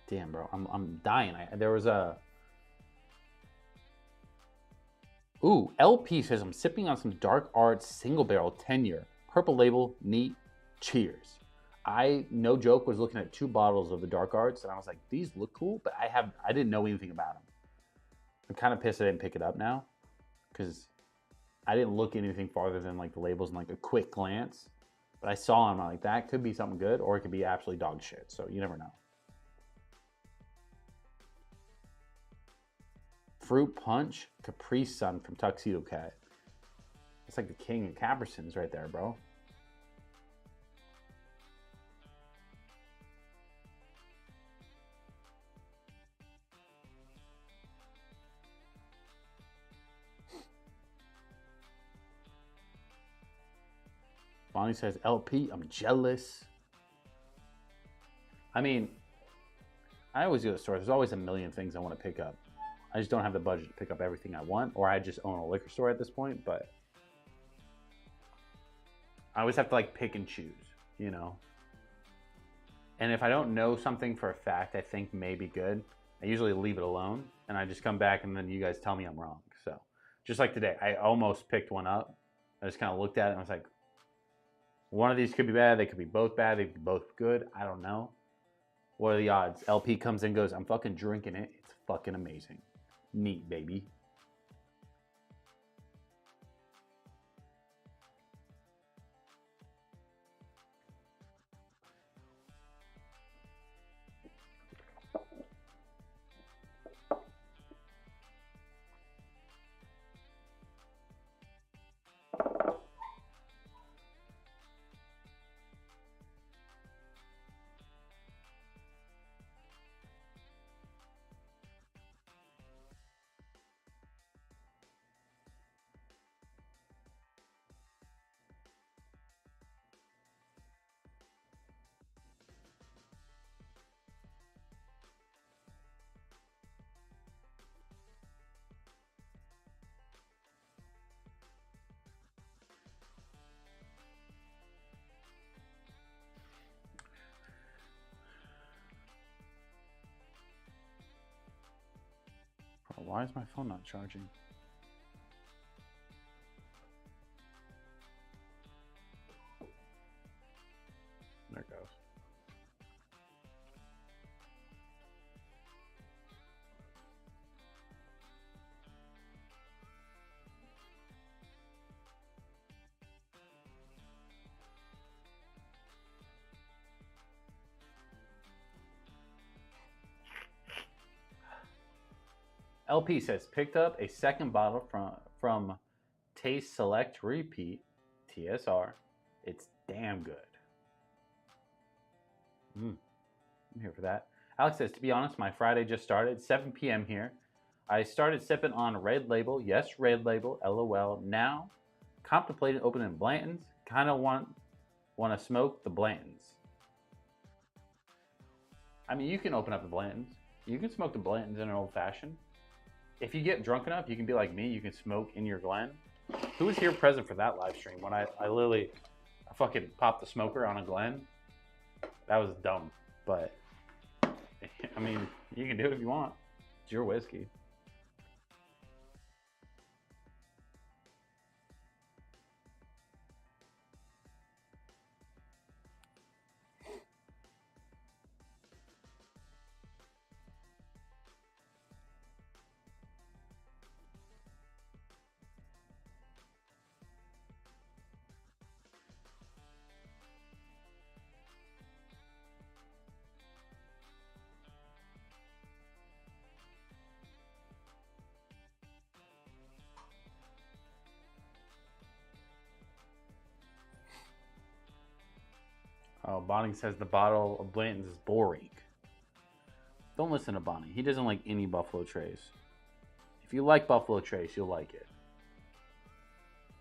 Damn, bro, I'm dying. There was a. Ooh, LP says I'm sipping on some Dark Arts single barrel 10-year purple label neat. Cheers. I, no joke, was looking at 2 bottles of the Dark Arts and I was like, these look cool, but I didn't know anything about them. I'm kind of pissed I didn't pick it up now because I didn't look anything farther than like the labels and like a quick glance. But I saw them, I'm like, that could be something good or it could be absolutely dog shit. So you never know. Fruit Punch Capri Sun from Tuxedo Cat. It's like the king of Capricins right there, bro. Bonnie says, LP, I'm jealous. I mean, I always go to the store. There's always a million things I want to pick up. I just don't have the budget to pick up everything I want, or I just own a liquor store at this point, but I always have to like pick and choose, you know? And if I don't know something for a fact I think may be good, I usually leave it alone and I just come back and then you guys tell me I'm wrong. So just like today, I almost picked one up. I just kind of looked at it and I was like, one of these could be bad. They could be both bad. They could be both good. I don't know. What are the odds? LP comes in and goes, I'm fucking drinking it. It's fucking amazing. Neat, baby. Why is my phone not charging? There it goes. LP says, picked up a second bottle from Taste Select Repeat, TSR. It's damn good. I'm here for that. Alex says, to be honest, my Friday just started, 7 p.m. here. I started sipping on Red Label. Yes, Red Label, LOL. Now, contemplating opening Blanton's. Kind of want to smoke the Blantons. I mean, you can open up the Blantons. You can smoke the Blantons in an old fashioned. If you get drunk enough, you can be like me. You can smoke in your Glen. Who was here present for that live stream when I literally fucking popped the smoker on a Glen? That was dumb, but I mean, you can do it if you want. It's your whiskey. Oh, Bonnie says the bottle of Blanton's is boring. Don't listen to Bonnie. He doesn't like any Buffalo Trace. If you like Buffalo Trace, you'll like it.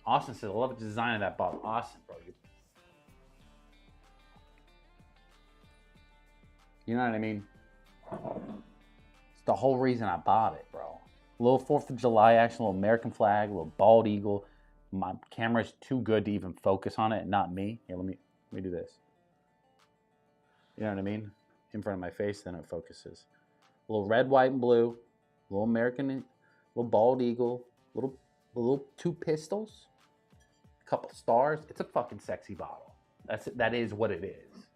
Austin says, I love the design of that bottle. Austin, bro. You know what I mean? It's the whole reason I bought it, bro. A little 4th of July action, a little American flag, a little bald eagle. My camera's too good to even focus on it, and not me. Here, let me do this. You know what I mean? In front of my face, then it focuses. A little red, white, and blue. A little American, a little bald eagle. A little 2 pistols. A couple stars. It's a fucking sexy bottle. That is what it is.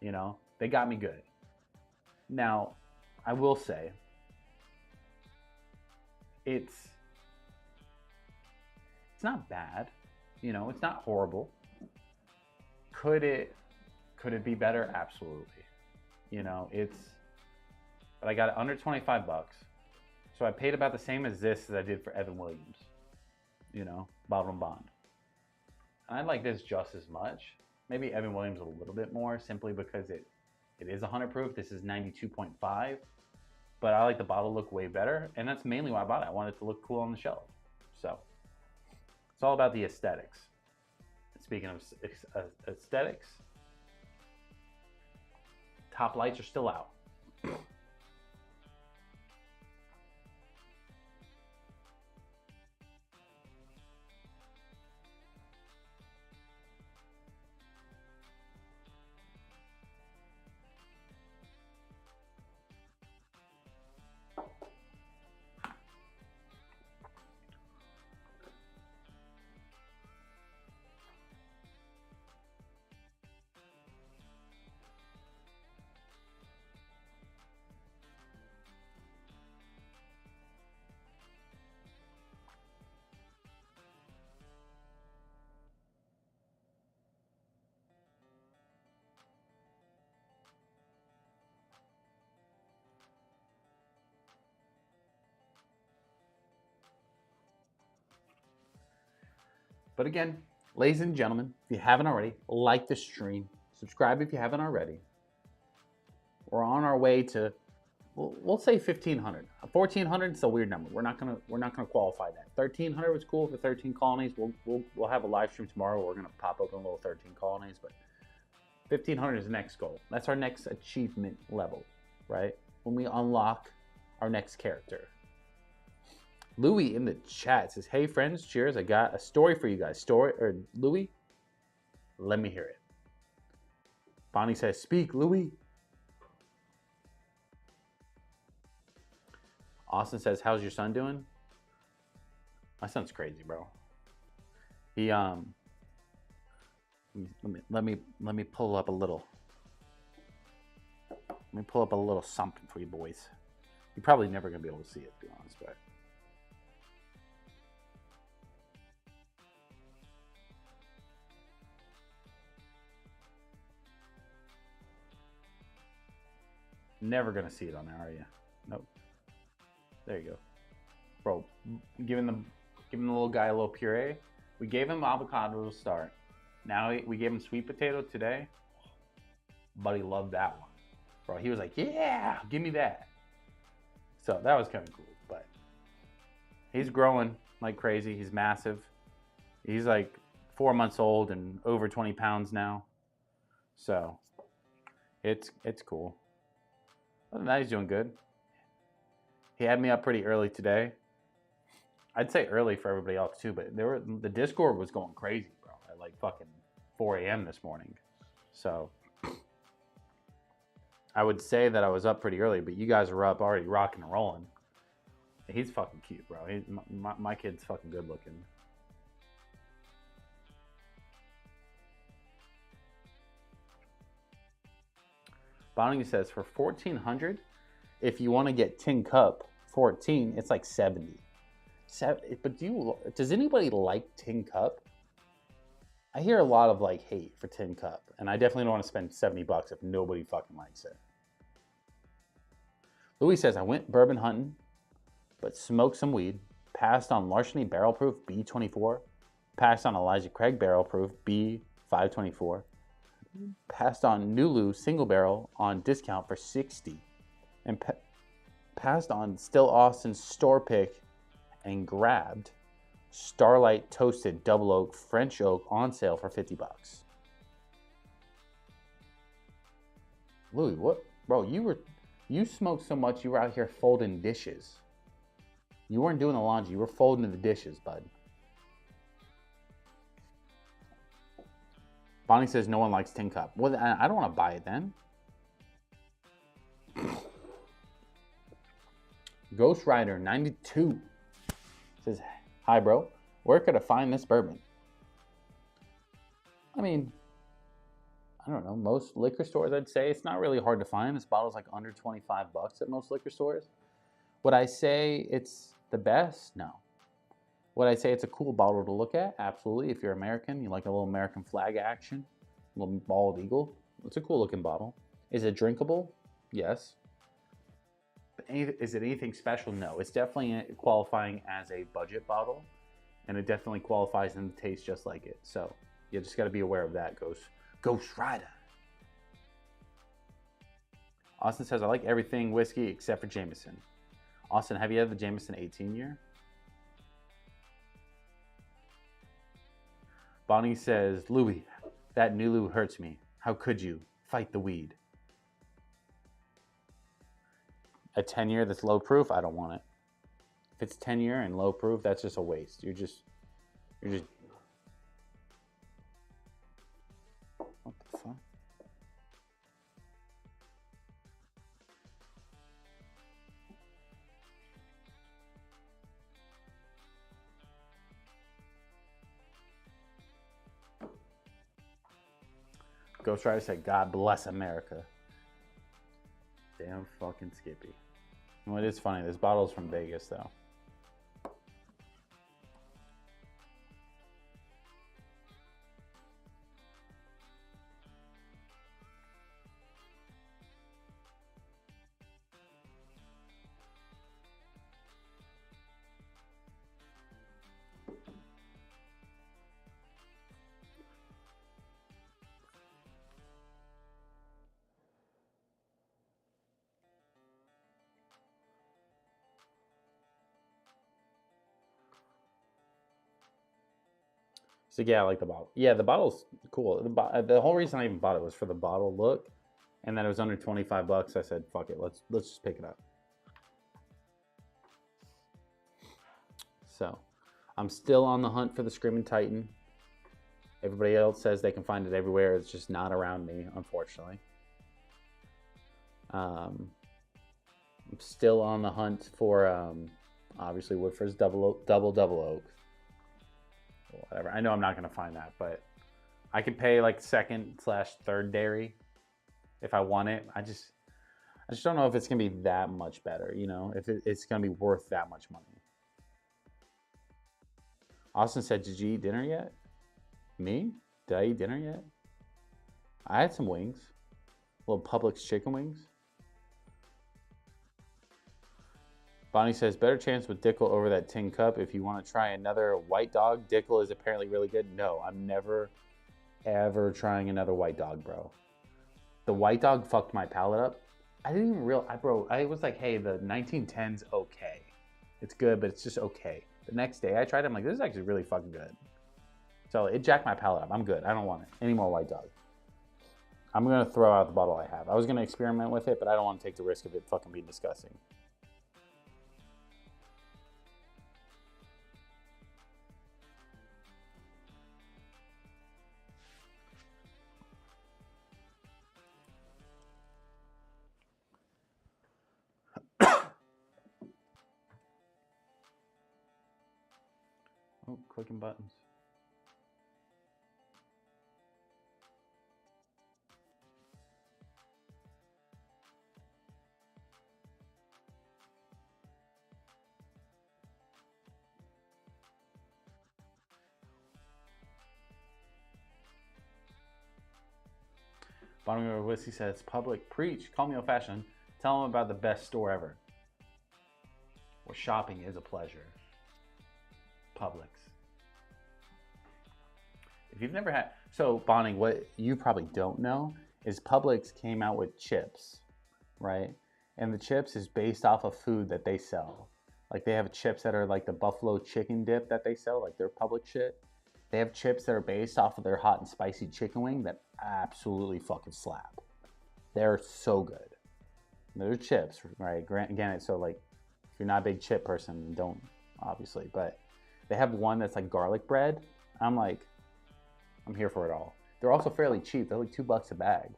You know? They got me good. Now, I will say, it's not bad. You know, it's not horrible. Could it be better? Absolutely. You know, but I got it under 25 bucks. So I paid about the same as this as I did for Evan Williams. You know, bottle and bond. And I like this just as much. Maybe Evan Williams a little bit more, simply because it is 100 proof. This is 92.5. But I like the bottle look way better. And that's mainly why I bought it. I wanted it to look cool on the shelf. So it's all about the aesthetics. Speaking of aesthetics, top lights are still out. But again, ladies and gentlemen, if you haven't already, like the stream, subscribe if you haven't already. We're on our way to, we'll say 1,500. 1,400 is a weird number. We're not gonna qualify that. 1,300 was cool for 13 colonies. We'll have a live stream tomorrow. We're gonna pop open a little 13 colonies, but 1,500 is the next goal. That's our next achievement level, right? When we unlock our next character. Louis in the chat says, hey friends, cheers. I got a story for you guys. Louis, let me hear it. Bonnie says, speak, Louis. Austin says, how's your son doing? My son's crazy, bro. He let me pull up a little. Let me pull up a little something for you boys. You're probably never gonna be able to see it, to be honest, but never gonna see it on there, are you? Nope. There you go, bro. Giving the little guy a little puree. We gave him avocado to start. Now we gave him sweet potato today. Buddy loved that one, bro. He was like, "Yeah, give me that." So that was kind of cool. But he's growing like crazy. He's massive. He's like 4 months old and over 20 pounds now. So it's cool. Other than that, he's doing good. He had me up pretty early today. I'd say early for everybody else too, but the Discord was going crazy, bro, at like fucking 4 a.m. this morning. So I would say that I was up pretty early, but you guys were up already rocking and rolling. He's fucking cute, bro. My kid's fucking good looking. Bonnie says for 1400, if you want to get tin cup 14, it's like 70. But does anybody like tin cup? I hear a lot of like hate for tin cup, and I definitely don't want to spend 70 bucks if nobody fucking likes it. Louis says I went bourbon hunting, but smoked some weed. Passed on Larceny Barrel Proof B24. Passed on Elijah Craig Barrel Proof B524. Passed on Nulu Single Barrel on discount for 60, and passed on Still Austin Store Pick, and grabbed Starlight Toasted Double Oak French Oak on sale for 50 bucks. Louis, what, bro? You smoked so much you were out here folding dishes. You weren't doing the laundry. You were folding the dishes, bud. Bonnie says no one likes tin cup. Well, I don't want to buy it then. Ghost Rider 92 says, hi, bro. Where could I find this bourbon? I mean, I don't know. Most liquor stores, I'd say. It's not really hard to find. This bottle's like under 25 bucks at most liquor stores. Would I say it's the best? No. Would I say it's a cool bottle to look at? Absolutely. If you're American, you like a little American flag action, a little bald eagle. It's a cool looking bottle. Is it drinkable? Yes. But is it anything special? No. It's definitely qualifying as a budget bottle, and it definitely qualifies and tastes just like it. So you just got to be aware of that, Ghost Rider. Austin says, I like everything whiskey except for Jameson. Austin, have you had the Jameson 18 year? Bonnie says, Louis, that Nulu hurts me. How could you? Fight the weed. A 10 year that's low proof, I don't want it. If it's 10 year and low proof, that's just a waste. You're just what the fuck? Ghost Rider said, God bless America. Damn fucking Skippy. Well, it is funny. This bottle's from Vegas, though. So yeah, I like the bottle. Yeah, the bottle's cool. The whole reason I even bought it was for the bottle look, and then it was under 25 bucks. I said, fuck it, let's just pick it up. So, I'm still on the hunt for the Screaming Titan. Everybody else says they can find it everywhere. It's just not around me, unfortunately. I'm still on the hunt for obviously Woodford's double oak. Whatever. I know I'm not gonna find that, but I can pay like second/third dairy if I want it. I just don't know if it's gonna be that much better, you know, if it's gonna be worth that much money. Austin said, did you eat dinner yet? Me? Did I eat dinner yet? I had some wings. Little Publix chicken wings. Bonnie says, better chance with Dickel over that tin cup. If you want to try another white dog, Dickel is apparently really good. No, I'm never, ever trying another white dog, bro. The white dog fucked my palate up. I didn't even realize, bro, I was like, hey, the 1910's okay. It's good, but it's just okay. The next day I tried it, I'm like, this is actually really fucking good. So it jacked my palate up. I'm good. I don't want it. Any more white dog. I'm gonna throw out the bottle I have. I was gonna experiment with it, but I don't want to take the risk of it fucking being disgusting. Oh, clicking buttons. Bottom of Whiskey says, Public, preach, call me old fashioned. Tell them about the best store ever. Where shopping is a pleasure. Publix. If you've never had, so Bonnie, what you probably don't know is Publix came out with chips, right? And the chips is based off of food that they sell. Like they have chips that are like the buffalo chicken dip that they sell, like their Publix shit. They have chips that are based off of their hot and spicy chicken wing that absolutely fucking slap. They're so good. They're chips, right? Again, so like, if you're not a big chip person, don't, obviously. But they have one that's like garlic bread. I'm like, I'm here for it all. They're also fairly cheap. They're like $2 a bag.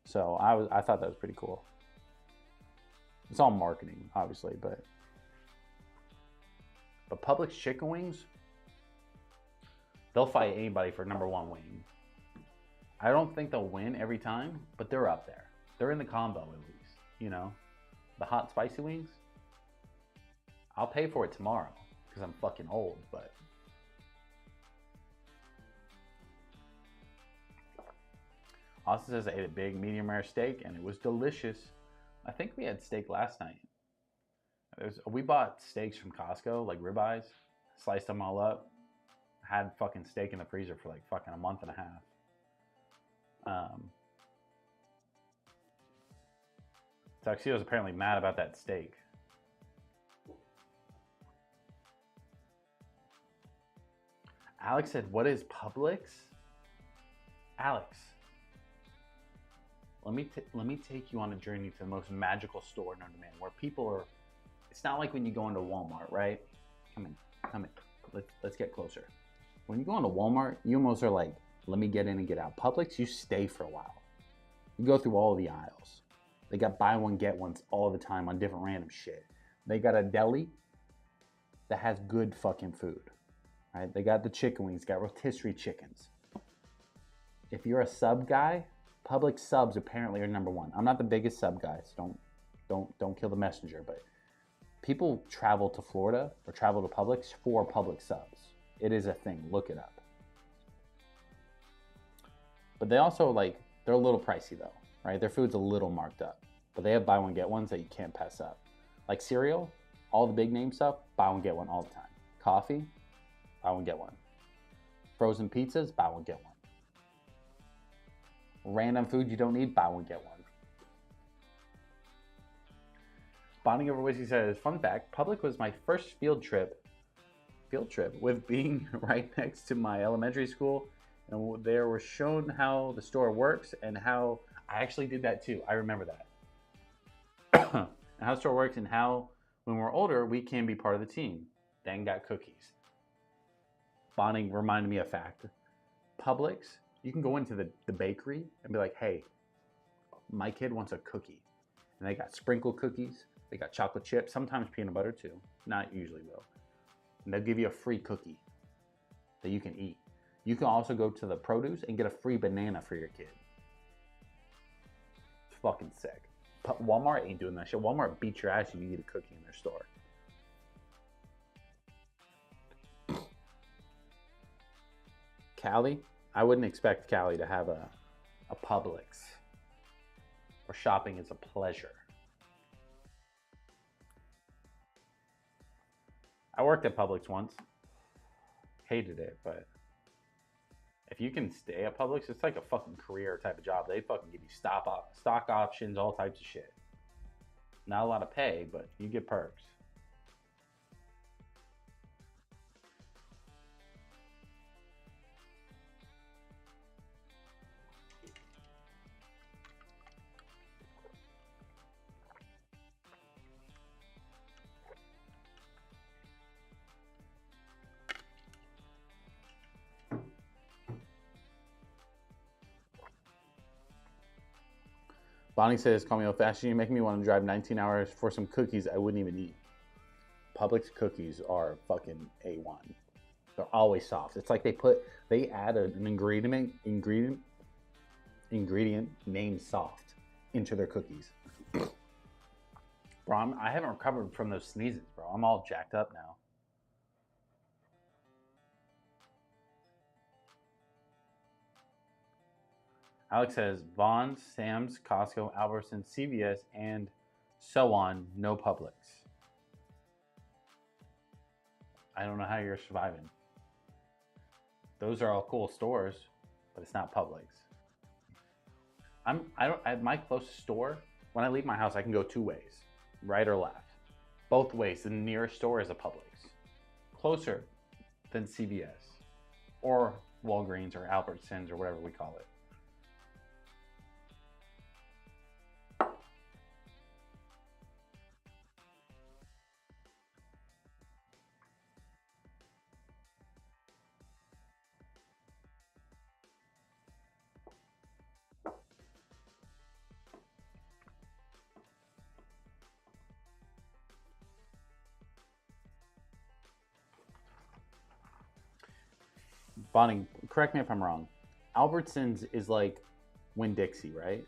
So I thought that was pretty cool. It's all marketing, obviously, but Publix chicken wings, they'll fight anybody for #1 wing. I don't think they'll win every time, but they're up there. They're in the combo at least, you know? The hot spicy wings, I'll pay for it tomorrow because I'm fucking old, but Austin says I ate a big medium rare steak and it was delicious. I think we had steak last night. We bought steaks from Costco, like ribeyes, sliced them all up. Had fucking steak in the freezer for like fucking a month and a half. Tuxedo's apparently mad about that steak. Alex said, what is Publix? Alex, let me take you on a journey to the most magical store known to man, where people are, it's not like when you go into Walmart, right? Come in, let's get closer. When you go into Walmart, you almost are like, let me get in and get out. Publix, you stay for a while. You go through all the aisles. They got buy one, get ones all the time on different random shit. They got a deli that has good fucking food, right? They got the chicken wings, got rotisserie chickens. If you're a sub guy, Publix subs apparently are #1. I'm not the biggest sub guy, so don't kill the messenger, but people travel to Florida or travel to Publix for Publix subs. It is a thing. Look it up. But they also, like, they're a little pricey though, right? Their food's a little marked up, but they have buy one, get ones that you can't pass up. Like cereal, all the big name stuff, buy one, get one all the time. Coffee, buy one, get one. Frozen pizzas, buy one, get one. Random food you don't need, buy one, get one. Bonding Over Whiskey says, fun fact, Publix was my first field trip with being right next to my elementary school, and there was shown how the store works and how I actually did that too. I remember that. And how the store works and how when we're older we can be part of the team. Then got cookies. Bonding reminded me of a fact. Publix, you can go into the bakery and be like, hey, my kid wants a cookie. And they got sprinkle cookies, they got chocolate chips, sometimes peanut butter too. Not usually though. And they'll give you a free cookie that you can eat. You can also go to the produce and get a free banana for your kid. It's fucking sick. But Walmart ain't doing that shit. Walmart beats your ass if you eat a cookie in their store. Cali? I wouldn't expect Cali to have a Publix. Or shopping is a pleasure. I worked at Publix once. Hated it, but if you can stay at Publix, it's like a fucking career type of job. They fucking give you stock options, all types of shit. Not a lot of pay, but you get perks. Bonnie says, call me old fashioned. You make me want to drive 19 hours for some cookies I wouldn't even eat. Publix cookies are fucking A1. They're always soft. It's like they add an ingredient named soft into their cookies. Bro, I haven't recovered from those sneezes, bro. I'm all jacked up now. Alex says, Vons, Sam's, Costco, Albertsons, CVS, and so on, no Publix. I don't know how you're surviving. Those are all cool stores, but it's not Publix. At my closest store, when I leave my house, I can go 2 ways, right or left. Both ways, the nearest store is a Publix. Closer than CVS or Walgreens or Albertsons or whatever we call it. Bonnie, correct me if I'm wrong. Albertsons is like Winn-Dixie, right?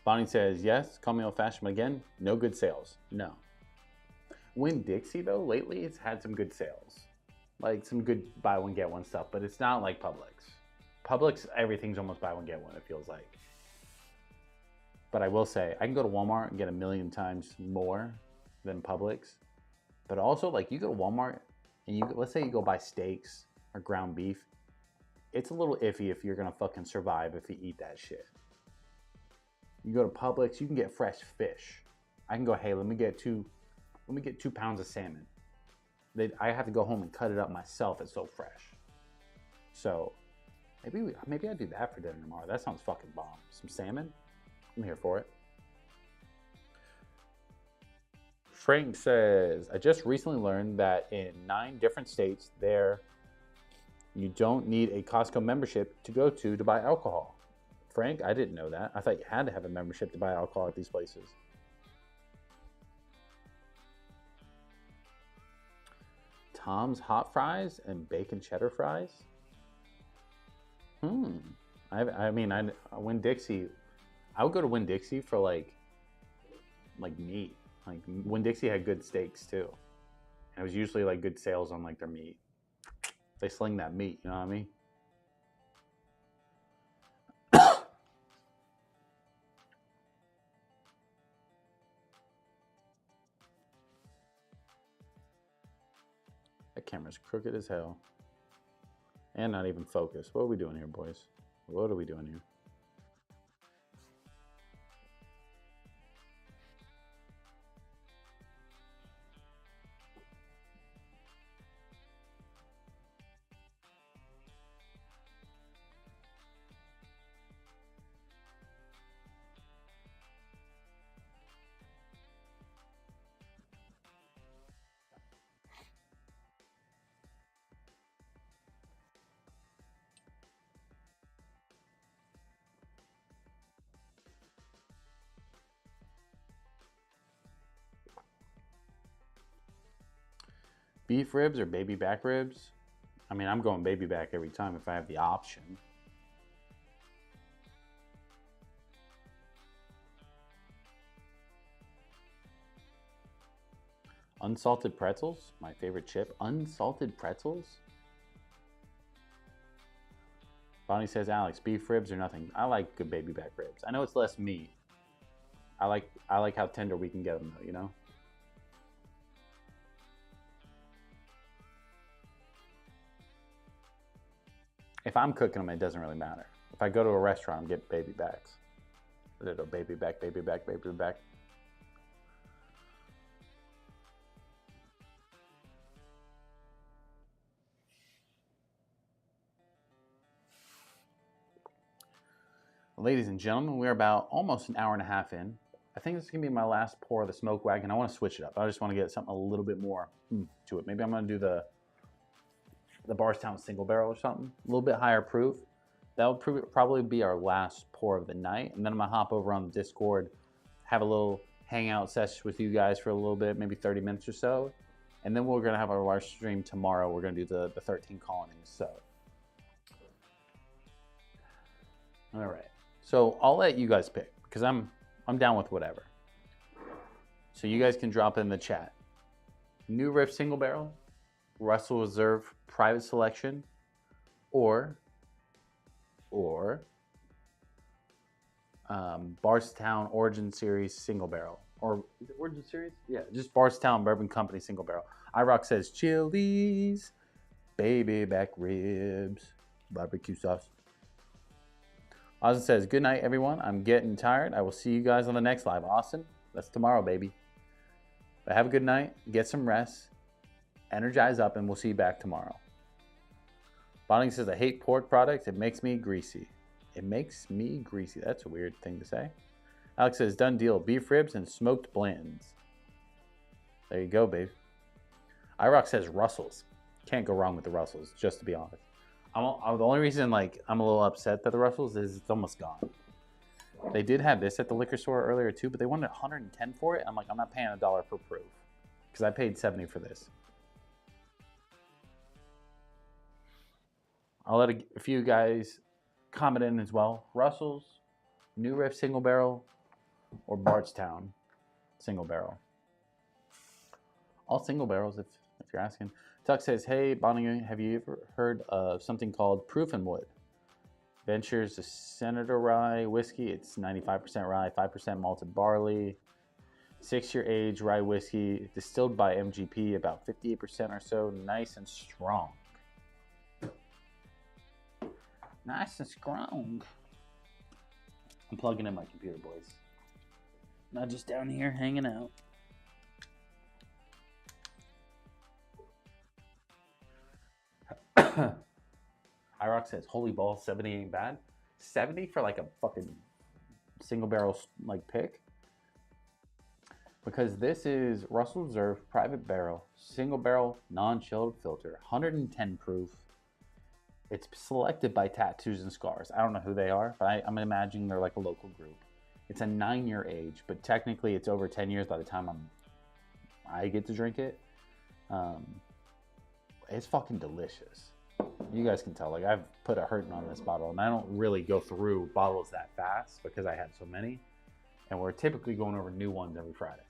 Bonnie says, yes, call me old fashioned, but again, no good sales. No. Winn-Dixie, though, lately it's had some good sales. Like some good buy one, get one stuff, but it's not like Publix. Publix, everything's almost buy one, get one, it feels like. But I will say, I can go to Walmart and get 1,000,000 times more than Publix. But also, like, you go to Walmart and let's say you go buy steaks or ground beef. It's a little iffy if you're gonna fucking survive if you eat that shit. You go to Publix, you can get fresh fish. I can go, hey, let me get 2 pounds of salmon. I have to go home and cut it up myself. It's so fresh. So maybe I do that for dinner tomorrow. That sounds fucking bomb. Some salmon. I'm here for it. Frank says, I just recently learned that in 9 different states you don't need a Costco membership to go to buy alcohol. Frank, I didn't know that. I thought you had to have a membership to buy alcohol at these places. Tom's hot fries and bacon cheddar fries? Winn-Dixie, I would go to Winn-Dixie for like meat. Like Winn-Dixie had good steaks too. And it was usually like good sales on like their meat. They sling that meat, you know what I mean? That camera's crooked as hell. And not even focused. What are we doing here, boys? What are we doing here? Beef ribs or baby back ribs? I mean, I'm going baby back every time if I have the option. Unsalted pretzels, my favorite chip. Unsalted pretzels? Bonnie says, Alex, beef ribs or nothing. I like good baby back ribs. I know it's less meat. I like how tender we can get them though, you know? If I'm cooking them, it doesn't really matter. If I go to a restaurant and get baby backs. Little baby back, baby back, baby back. Ladies and gentlemen, we're about almost an hour and a half in. I think this is gonna be my last pour of the smoked wagon. I want to switch it up. I just want to get something a little bit more to it. Maybe I'm gonna do the Bardstown single barrel or something, a little bit higher proof. That'll probably be our last pour of the night, and then I'm gonna hop over on the Discord, have a little hangout session with you guys for a little bit, maybe 30 minutes or so, and then we're gonna have our live stream tomorrow. We're gonna do the 13 colonies. So, all right. So I'll let you guys pick because I'm down with whatever. So you guys can drop in the chat. New Riff single barrel, Russell Reserve private selection, or Bardstown Origin Series single barrel. Or is it Origin Series? Yeah, just Bardstown Bourbon Company single barrel. iRock says Chili's, baby back ribs, barbecue sauce. Austin says, good night, everyone. I'm getting tired. I will see you guys on the next live. Austin, that's tomorrow, baby. But have a good night. Get some rest. Energize up, and we'll see you back tomorrow. Bonnie says, I hate pork products. It makes me greasy. It makes me greasy. That's a weird thing to say. Alex says, done deal. Beef ribs and smoked blends. There you go, babe. iRock says Russell's. Can't go wrong with the Russell's, just to be honest. The only reason I'm a little upset that the Russell's is it's almost gone. They did have this at the liquor store earlier too, but they wanted $110 for it. I'm like, I'm not paying $1 for proof because I paid $70 for this. I'll let a few guys comment in as well. Russell's, New Riff single barrel, or Bardstown single barrel. All single barrels if you're asking. Tuck says, hey, Bonnie, have you ever heard of something called Proof and Wood? Ventures a Senator Rye whiskey. It's 95% rye, 5% malted barley, 6-year age rye whiskey, distilled by MGP, about 58% or so, nice and strong. Nice and strong. I'm plugging in my computer, boys. Not just down here hanging out. iRock says, holy balls, 70 ain't bad. 70 for like a fucking single barrel like pick? Because this is Russell Reserve private barrel, single barrel, non-chilled filter, 110 proof. It's selected by Tattoos and Scars. I don't know who they are, but I'm imagining they're like a local group. It's a 9-year age, but technically it's over 10 years by the time I get to drink it. It's fucking delicious. You guys can tell, like, I've put a hurting on this bottle, and I don't really go through bottles that fast because I had so many, and we're typically going over new ones every Friday.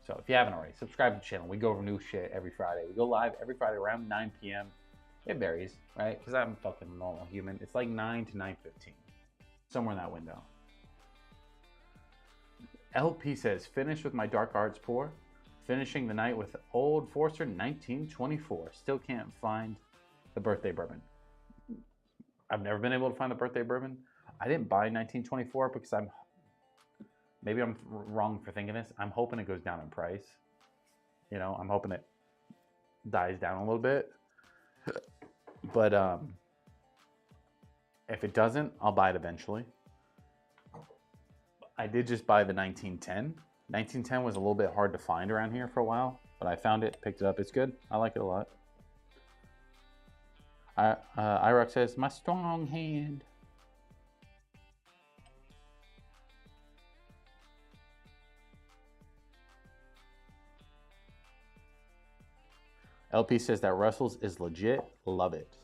So if you haven't already, subscribe to the channel. We go over new shit every Friday. We go live every Friday around 9 p.m. It varies, right? Because I'm a fucking normal human. It's like 9 to 9:15, somewhere in that window. LP says, finish with my dark arts pour. Finishing the night with Old Forester 1924. Still can't find the birthday bourbon. I've never been able to find the birthday bourbon. I didn't buy 1924 because maybe I'm wrong for thinking this. I'm hoping it goes down in price. You know, I'm hoping it dies down a little bit. But if it doesn't, I'll buy it eventually. I did just buy the 1910. 1910 was a little bit hard to find around here for a while, but I found it, picked it up. It's good. I like it a lot. iRock says, my strong hand. LP says that Russell's is legit. Love it.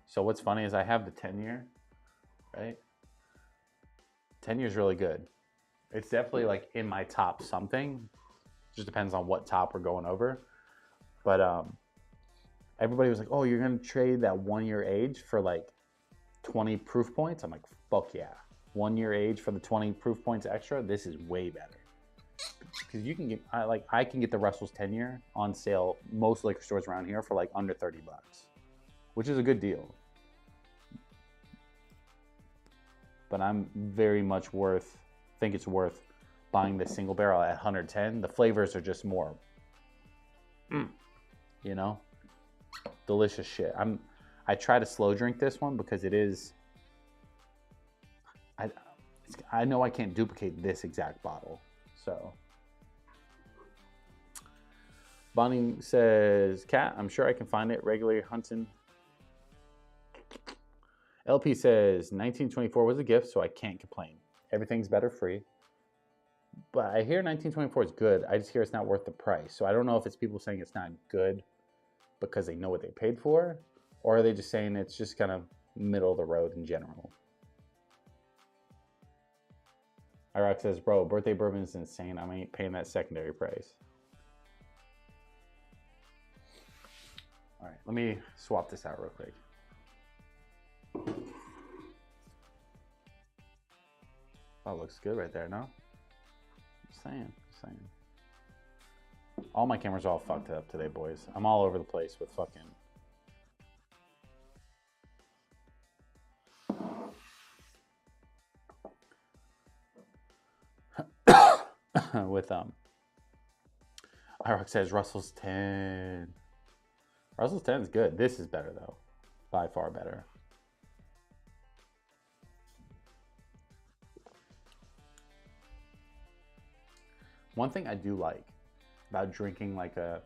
So what's funny is I have the 10-year, right? 10 years really good. It's definitely like in my top something. Just depends on what top we're going over. But everybody was like, oh, you're going to trade that 1 year age for like 20 proof points? I'm like, fuck yeah. 1 year age for the 20 proof points extra? This is way better. Because you can get, I can get the Russell's 10 year on sale most liquor stores around here for like under 30 bucks, which is a good deal. But I'm very much think it's worth buying the single barrel at 110. The flavors are just more, you know, delicious shit. I try to slow drink this one because it is, I know I can't duplicate this exact bottle. So Bonnie says, Cat, I'm sure I can find it. Regularly hunting. LP says 1924 was a gift, so I can't complain. Everything's better free. But I hear 1924 is good. I just hear it's not worth the price. So I don't know if it's people saying it's not good because they know what they paid for, or are they just saying it's just kind of middle of the road in general. Iraq says, bro, birthday bourbon is insane. I ain't paying that secondary price. All right, let me swap this out real quick. Oh, looks good right there, no? Just saying. All my cameras are all fucked up today, boys. I'm all over the place with fucking... with Iraq says Russell's 10. Russell's 10 is good. This is better though. By far better. One thing I do like about drinking like a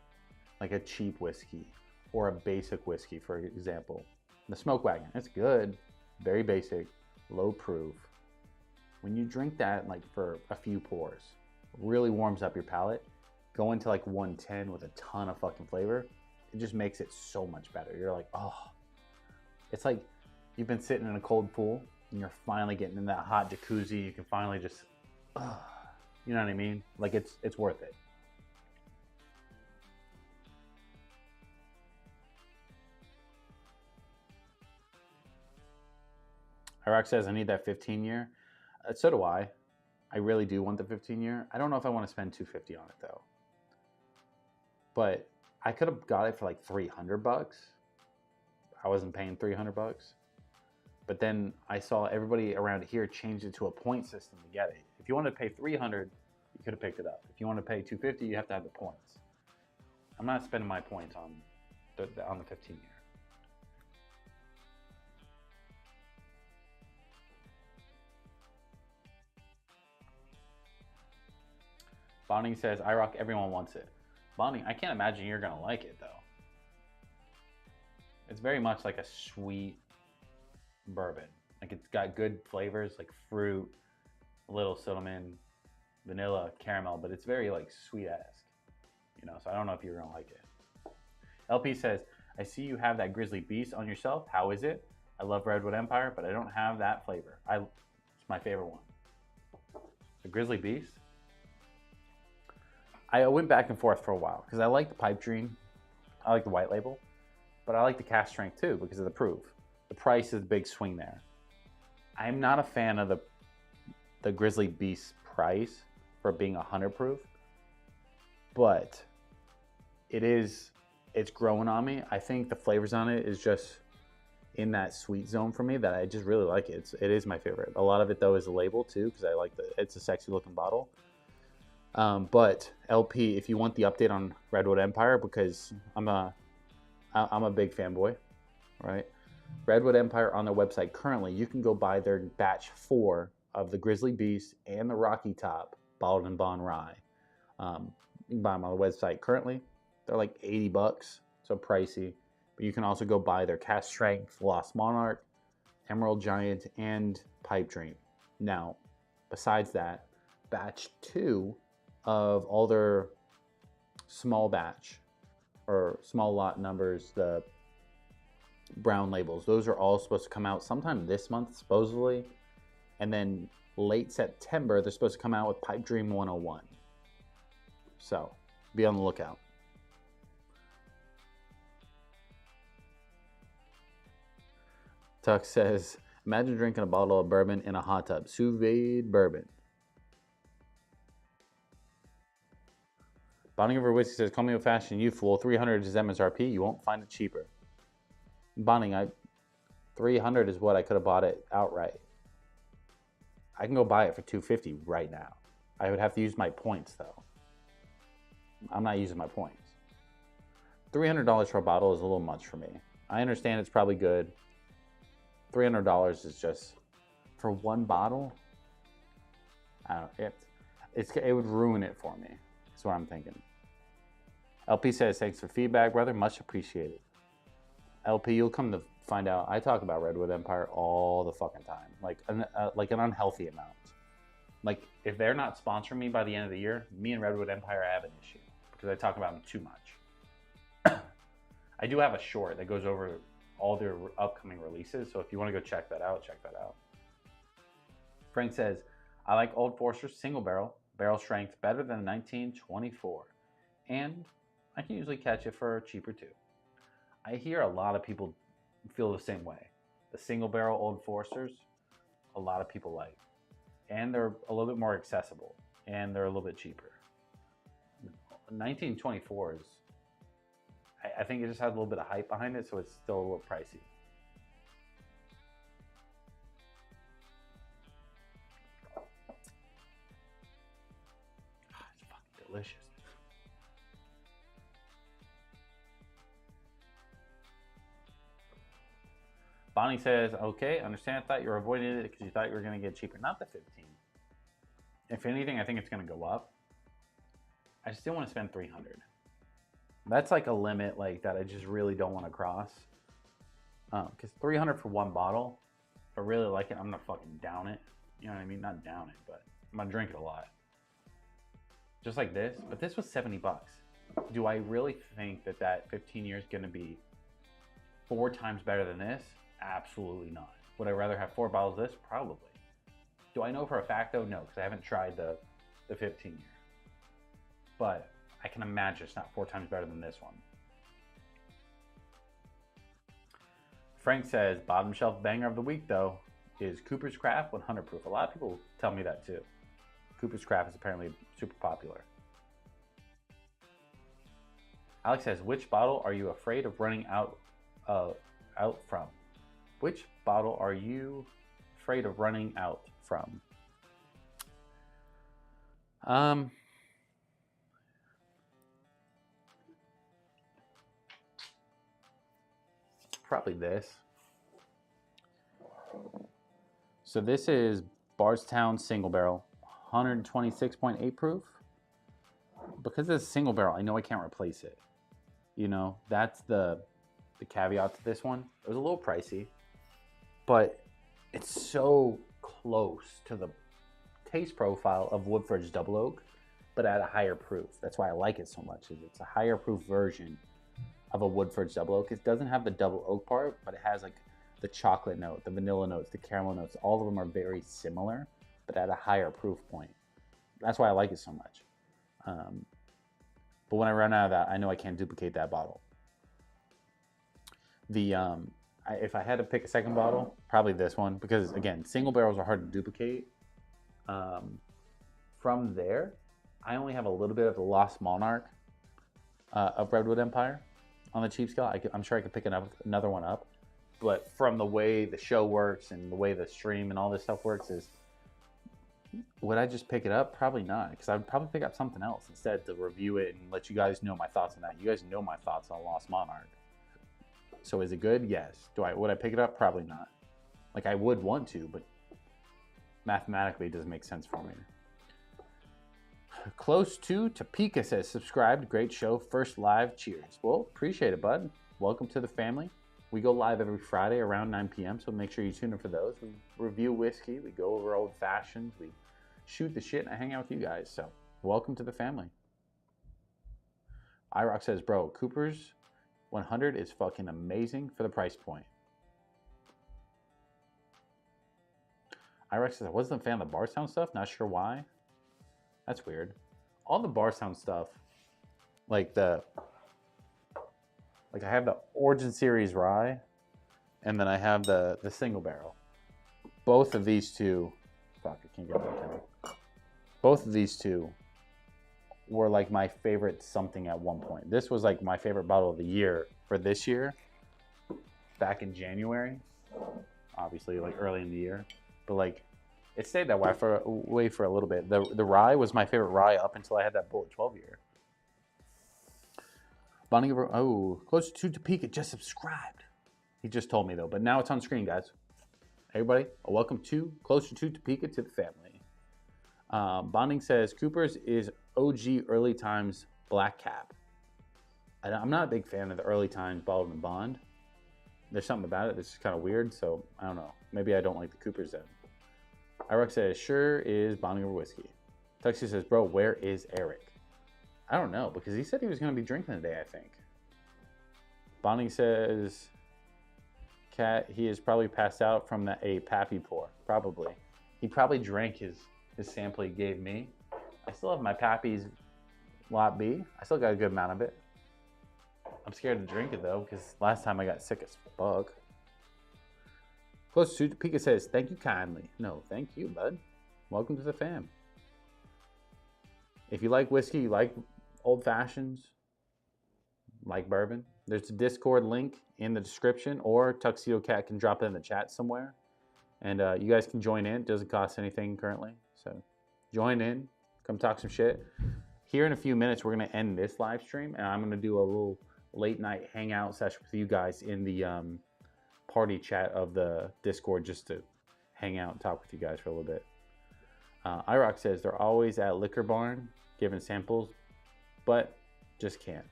cheap whiskey or a basic whiskey, for example, the Smoke Wagon. It's good, very basic, low proof. When you drink that like for a few pours, really warms up your palate. Go into like 110 with a ton of fucking flavor. It just makes it so much better. You're like, oh, it's like you've been sitting in a cold pool and you're finally getting in that hot jacuzzi. You can finally just, you know what I mean? Like it's worth it. Iraq says, I need that 15 year. So do I. I really do want the 15 year. I don't know if I want to spend $250 on it though. But I could have got it for like 300 bucks. I wasn't paying 300 bucks. But then I saw everybody around here change it to a point system to get it. If you wanted to pay 300, you could have picked it up. If you want to pay 250, you have to have the points. I'm not spending my points on the 15 year. Bonnie says, IROC, everyone wants it. Bonnie, I can't imagine you're gonna like it though. It's very much like a sweet bourbon. Like it's got good flavors like fruit, a little cinnamon, vanilla, caramel, but it's very like sweet-esque, you know, so I don't know if you're gonna like it. LP says, I see you have that Grizzly Beast on yourself. How is it? I love Redwood Empire, but I don't have that flavor. It's my favorite one. The Grizzly Beast? I went back and forth for a while because I like the pipe dream. I like the white label, but I like the cast strength too because of the proof. The price is the big swing there. I'm not a fan of the Grizzly Beast price for being 100 proof, but it's growing on me. I think the flavors on it is just in that sweet zone for me that I just really like it. It is my favorite. A lot of it though is the label too because I like it's a sexy looking bottle. But LP, if you want the update on Redwood Empire, because I'm a big fanboy, right? Redwood Empire on their website currently, you can go buy their batch 4 of the Grizzly Beast and the Rocky Top bottled in bond rye. You can buy them on the website currently. They're like 80 bucks, so pricey. But you can also go buy their cast strength Lost Monarch, Emerald Giant, and Pipe Dream. Now, besides that, batch 2 of all their small batch or small lot numbers, the brown labels, those are all supposed to come out sometime this month, supposedly. And then late September, they're supposed to come out with Pipe Dream 101. So Be on the lookout. Tuck says, imagine drinking a bottle of bourbon in a hot tub. Sous vide bourbon. Bonding over whiskey says, call me old fashioned, you fool. 300 is MSRP. You won't find it cheaper. Bonding, 300 is what I could have bought it outright. I can go buy it for 250 right now. I would have to use my points though. I'm not using my points. $300 for a bottle is a little much for me. I understand it's probably good. $300 is just for one bottle. I don't. It would ruin it for me. That's what I'm thinking. LP says, thanks for feedback, brother. Much appreciated. LP, you'll come to find out. I talk about Redwood Empire all the fucking time, like an unhealthy amount. Like if they're not sponsoring me by the end of the year, me and Redwood Empire have an issue because I talk about them too much. I do have a short that goes over all their upcoming releases, so if you want to go check that out, check that out. Frank says, I like Old Forester's single barrel strength better than 1924, and I can usually catch it for cheaper too. I hear a lot of people feel the same way. The single barrel Old Foresters, a lot of people like, and they're a little bit more accessible, and they're a little bit cheaper. 1924 is, I think it just has a little bit of hype behind it, so it's still a little pricey. It's fucking delicious. Bonnie says, okay, understand. I thought you were avoiding it because you thought you were going to get cheaper. Not the 15. If anything, I think it's going to go up. I still want to spend 300. That's like a limit like that I just really don't want to cross. Because 300 for one bottle, if I really like it, I'm going to fucking down it. You know what I mean? Not down it, but I'm going to drink it a lot. Just like this. But this was 70 bucks. Do I really think that that 15 year is going to be 4 times better than this? Absolutely not. Would I rather have 4 bottles of this? Probably. Do I know for a fact though? No, because I haven't tried the 15 year. But I can imagine it's not 4 times better than this one. Frank says, bottom shelf banger of the week though is Cooper's Craft 100 proof. A lot of people tell me that too. Cooper's Craft is apparently super popular. Alex says, which bottle are you afraid of running out from? Which bottle are you afraid of running out from? Probably this. So this is Bardstown Single Barrel, 126.8 proof. Because it's a single barrel, I know I can't replace it. You know, that's the caveat to this one. It was a little pricey, but it's so close to the taste profile of Woodford's Double Oak, but at a higher proof. That's why I like it so much. It's a higher proof version of a Woodford's Double Oak. It doesn't have the double oak part, but it has like the chocolate note, the vanilla notes, the caramel notes. All of them are very similar, but at a higher proof point. That's why I like it so much. But when I run out of that, I know I can't duplicate that bottle. If I had to pick a second bottle, probably this one, because again, single barrels are hard to duplicate. From there, I only have a little bit of the Lost Monarch of Redwood Empire on the cheap scale. I'm sure I could pick another one up, but from the way the show works and the way the stream and all this stuff works, is would I just pick it up? Probably not, because I'd probably pick up something else instead to review it and let you guys know my thoughts on that. You guys know my thoughts on Lost Monarch. So is it good? Yes. Would I pick it up? Probably not. Like I would want to, but mathematically it doesn't make sense for me. Close to Topeka says, subscribed, great show, first live, cheers. Well, appreciate it, bud. Welcome to the family. We go live every Friday around 9 p.m., so make sure you tune in for those. We review whiskey, we go over old fashions, we shoot the shit, and I hang out with you guys. So welcome to the family. iRock says, bro, Cooper's 100 is fucking amazing for the price point. iRock says, I wasn't a fan of the Bardstown stuff, not sure why. That's weird. All the Bardstown stuff, like I have the Origin Series rye, and then I have the single barrel. Both of these two, fuck, I can't get that down. Both of these two were like my favorite something at one point. This was like my favorite bottle of the year for this year, back in January, obviously like early in the year, but like it stayed that way for a little bit. The rye was my favorite rye up until I had that Bulleit 12 year. Bonnie, oh, Closer to Topeka just subscribed. He just told me though, but now it's on screen, guys. Everybody, welcome to Closer to Topeka to the family. Bonding says Cooper's is OG early times black cap. I'm not a big fan of the early times bottled in bond. There's something about it that's just kind of weird, so I don't know. Maybe I don't like the Cooper's then. Iraq says, sure is bonding over whiskey. Tuxie says, bro, where is Eric? I don't know, because he said he was going to be drinking today, I think. Bonding says, Cat, he is probably passed out from a pappy pour. Probably. He probably drank his sample he gave me. I still have my Pappy's Lot B. I still got a good amount of it. I'm scared to drink it though, because last time I got sick as fuck. Close to Topeka says, thank you kindly. No, thank you, bud. Welcome to the fam. If you like whiskey, you like old fashions, like bourbon, there's a Discord link in the description, or Tuxedo Cat can drop it in the chat somewhere. And you guys can join in. It doesn't cost anything currently. So join in. Come talk some shit. Here in a few minutes, we're going to end this live stream, and I'm going to do a little late night hangout session with you guys in the party chat of the Discord, just to hang out and talk with you guys for a little bit. IROC says they're always at Liquor Barn giving samples, but just can't.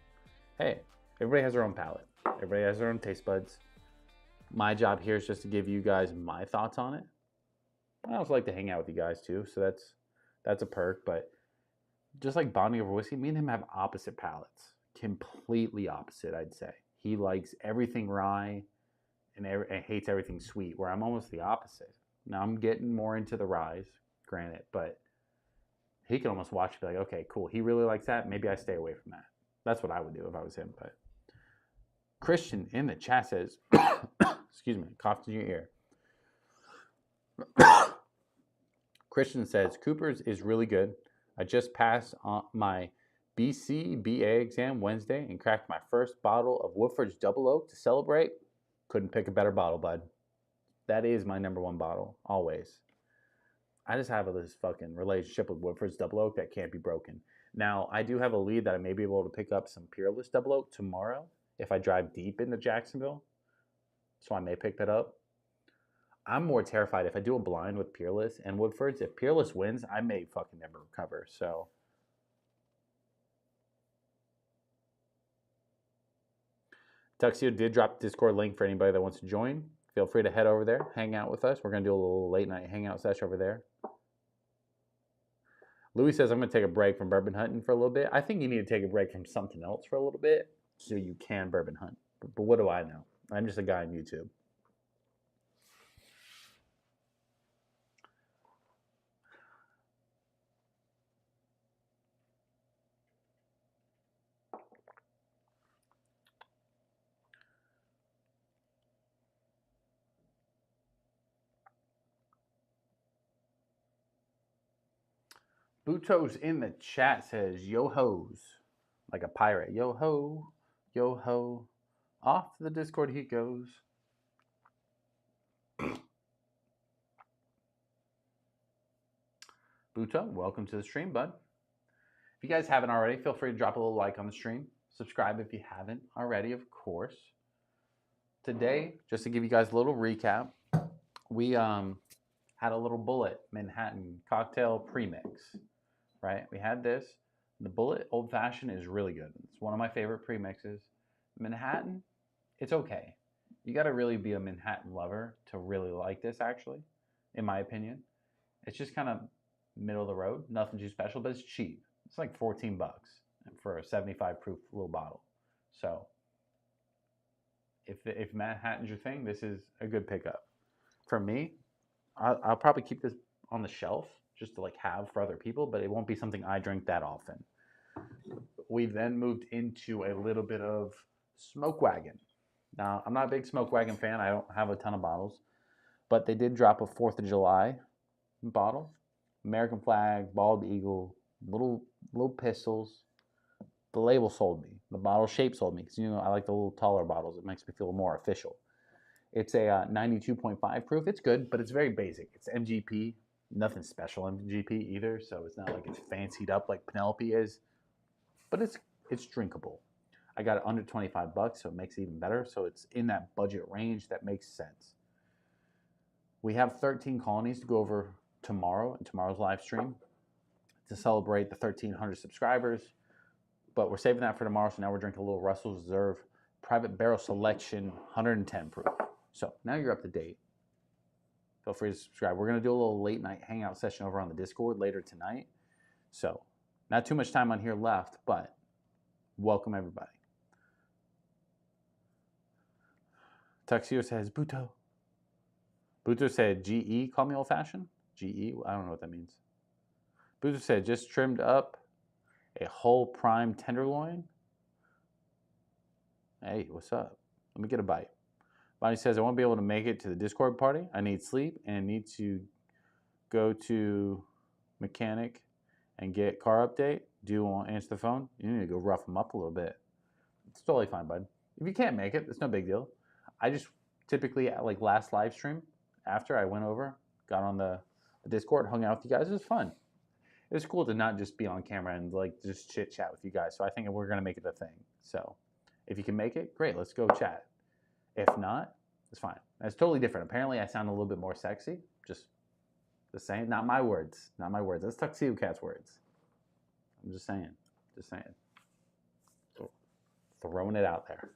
Hey, everybody has their own palate. Everybody has their own taste buds. My job here is just to give you guys my thoughts on it. I also like to hang out with you guys too, so that's a perk. But just like bonding over whiskey, me and him have opposite palates. Completely opposite, I'd say. He likes everything rye and hates everything sweet, where I'm almost the opposite. Now I'm getting more into the ryes, granted, but he can almost watch and be like, okay, cool. He really likes that. Maybe I stay away from that. That's what I would do if I was him. But Christian in the chat says, excuse me, coughed in your ear. Christian says, Cooper's is really good. I just passed on my BCBA exam Wednesday and cracked my first bottle of Woodford's Double Oak to celebrate. Couldn't pick a better bottle, bud. That is my #1 bottle, always. I just have this fucking relationship with Woodford's Double Oak that can't be broken. Now, I do have a lead that I may be able to pick up some Peerless Double Oak tomorrow if I drive deep into Jacksonville. So I may pick that up. I'm more terrified if I do a blind with Peerless and Woodford's. If Peerless wins, I may fucking never recover. So Tuxedo did drop the Discord link for anybody that wants to join. Feel free to head over there, hang out with us. We're going to do a little late night hangout session over there. Louis says, I'm going to take a break from bourbon hunting for a little bit. I think you need to take a break from something else for a little bit so you can bourbon hunt. But what do I know? I'm just a guy on YouTube. Butos in the chat says, yo hoes, like a pirate. Yo ho, yo ho. Off to the Discord he goes. Buto, welcome to the stream, bud. If you guys haven't already, feel free to drop a little like on the stream. Subscribe if you haven't already, of course. Today, just to give you guys a little recap, we had a little Bulleit Manhattan cocktail premix, right? We had this. The Bulleit Old Fashioned is really good. It's one of my favorite premixes. Manhattan, it's okay. You got to really be a Manhattan lover to really like this, actually, in my opinion. It's just kind of middle of the road, nothing too special, but it's cheap. It's like 14 bucks for a 75 proof little bottle. So if Manhattan's your thing, this is a good pickup. For me, I'll probably keep this on the shelf just to like have for other people, but it won't be something I drink that often. we then moved into a little bit of Smoke Wagon. Now, I'm not a big Smoke Wagon fan. I don't have a ton of bottles. But they did drop a 4th of July bottle. American flag, bald eagle, little pistols. The label sold me. The bottle shape sold me. Because, you know, I like the little taller bottles. It makes me feel more official. It's a 92.5 proof. It's good, but it's very basic. It's MGP. Nothing special MGP either. So it's not like it's fancied up like Penelope is. But it's drinkable. I got it under 25 bucks, so it makes it even better. So it's in that budget range. That makes sense. We have 13 colonies to go over tomorrow in tomorrow's live stream to celebrate the 1,300 subscribers. But we're saving that for tomorrow, so now we're drinking a little Russell's Reserve Private Barrel Selection 110 proof. So now you're up to date. Feel free to subscribe. We're going to do a little late night hangout session over on the Discord later tonight. So not too much time on here left, but welcome everybody. Tuxedo says, Buto. Buto said, GE, call me old fashioned? GE? I don't know what that means. Buto said, just trimmed up a whole prime tenderloin. Hey, what's up? Let me get a bite. Bonnie says, I won't be able to make it to the Discord party. I need sleep and need to go to mechanic and get car update. Do you want to answer the phone? You need to go rough them up a little bit. It's totally fine, bud. If you can't make it, it's no big deal. I just typically, like last live stream, after I went over, got on the Discord, hung out with you guys. It was fun. It was cool to not just be on camera and like just chit chat with you guys. So I think we're going to make it a thing. So if you can make it, great. Let's go chat. If not, it's fine. It's totally different. Apparently I sound a little bit more sexy. Just saying. Not my words. Not my words. That's Tuxedo Cat's words. I'm just saying. Just saying. So, throwing it out there.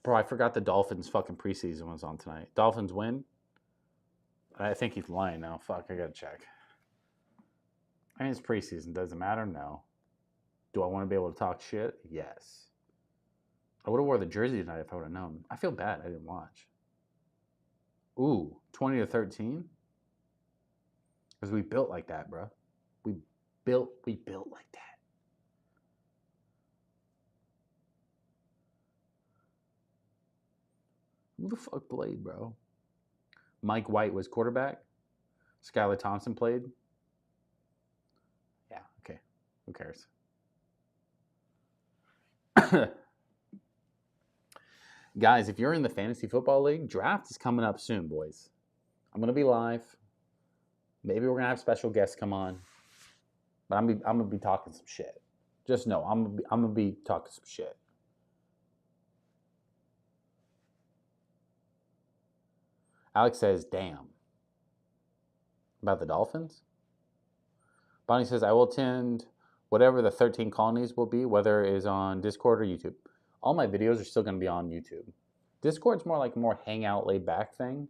Bro, I forgot the Dolphins fucking preseason was on tonight. Dolphins win? I think he's lying now. Fuck, I gotta check. I mean, it's preseason. Does it matter? No. Do I want to be able to talk shit? Yes. I would have wore the jersey tonight if I would have known. I feel bad. I didn't watch. Ooh, 20-13? Because we built like that, bro. We built like that. Who the fuck played, bro? Mike White was quarterback. Skylar Thompson played. Yeah, okay. Who cares? Guys, if you're in the Fantasy Football League, draft is coming up soon, boys. I'm going to be live. Maybe we're going to have special guests come on. But I'm going to be talking some shit. Just know, I'm going to be talking some shit. Alex says, damn. About the Dolphins? Bonnie says, I will attend whatever the 13 colonies will be, whether it is on Discord or YouTube. All my videos are still going to be on YouTube. Discord's more like a more hangout, laid-back thing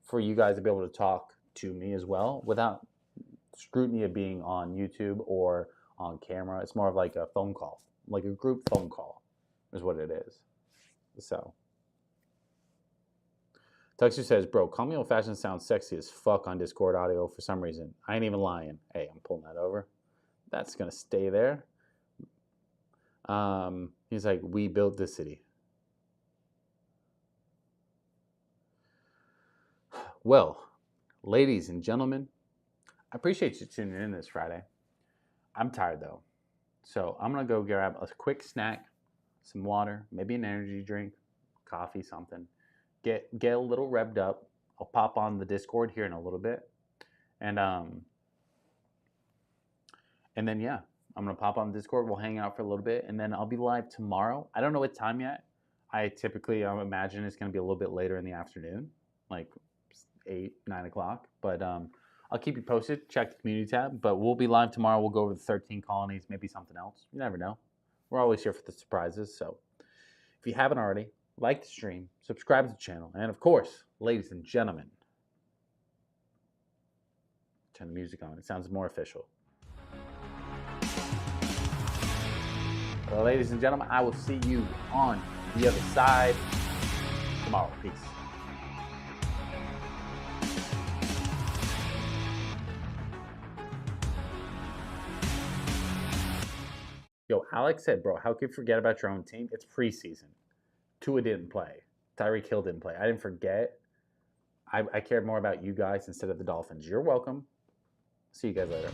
for you guys to be able to talk to me as well without scrutiny of being on YouTube or on camera. It's more of like a phone call, like a group phone call is what it is. So... Tuxu says, bro, call me old-fashioned sounds sexy as fuck on Discord audio for some reason. I ain't even lying. Hey, I'm pulling that over. That's going to stay there. He's like, we built this city. Well, ladies and gentlemen, I appreciate you tuning in this Friday. I'm tired, though. So I'm going to go grab a quick snack, some water, maybe an energy drink, coffee, something. Get a little revved up. I'll pop on the Discord here in a little bit. And then, yeah, I'm going to pop on the Discord. We'll hang out for a little bit. And then I'll be live tomorrow. I don't know what time yet. I typically imagine it's going to be a little bit later in the afternoon, like 8, 9 o'clock. But I'll keep you posted. Check the community tab. But we'll be live tomorrow. We'll go over the 13 colonies, maybe something else. You never know. We're always here for the surprises. So if you haven't already, like the stream, subscribe to the channel, and of course, ladies and gentlemen, turn the music on. It sounds more official. Ladies and gentlemen, I will see you on the other side tomorrow. Peace. Alex said, bro, how could you forget about your own team? It's preseason. Tua didn't play. Tyreek Hill didn't play. I didn't forget. I cared more about you guys instead of the Dolphins. You're welcome. See you guys later.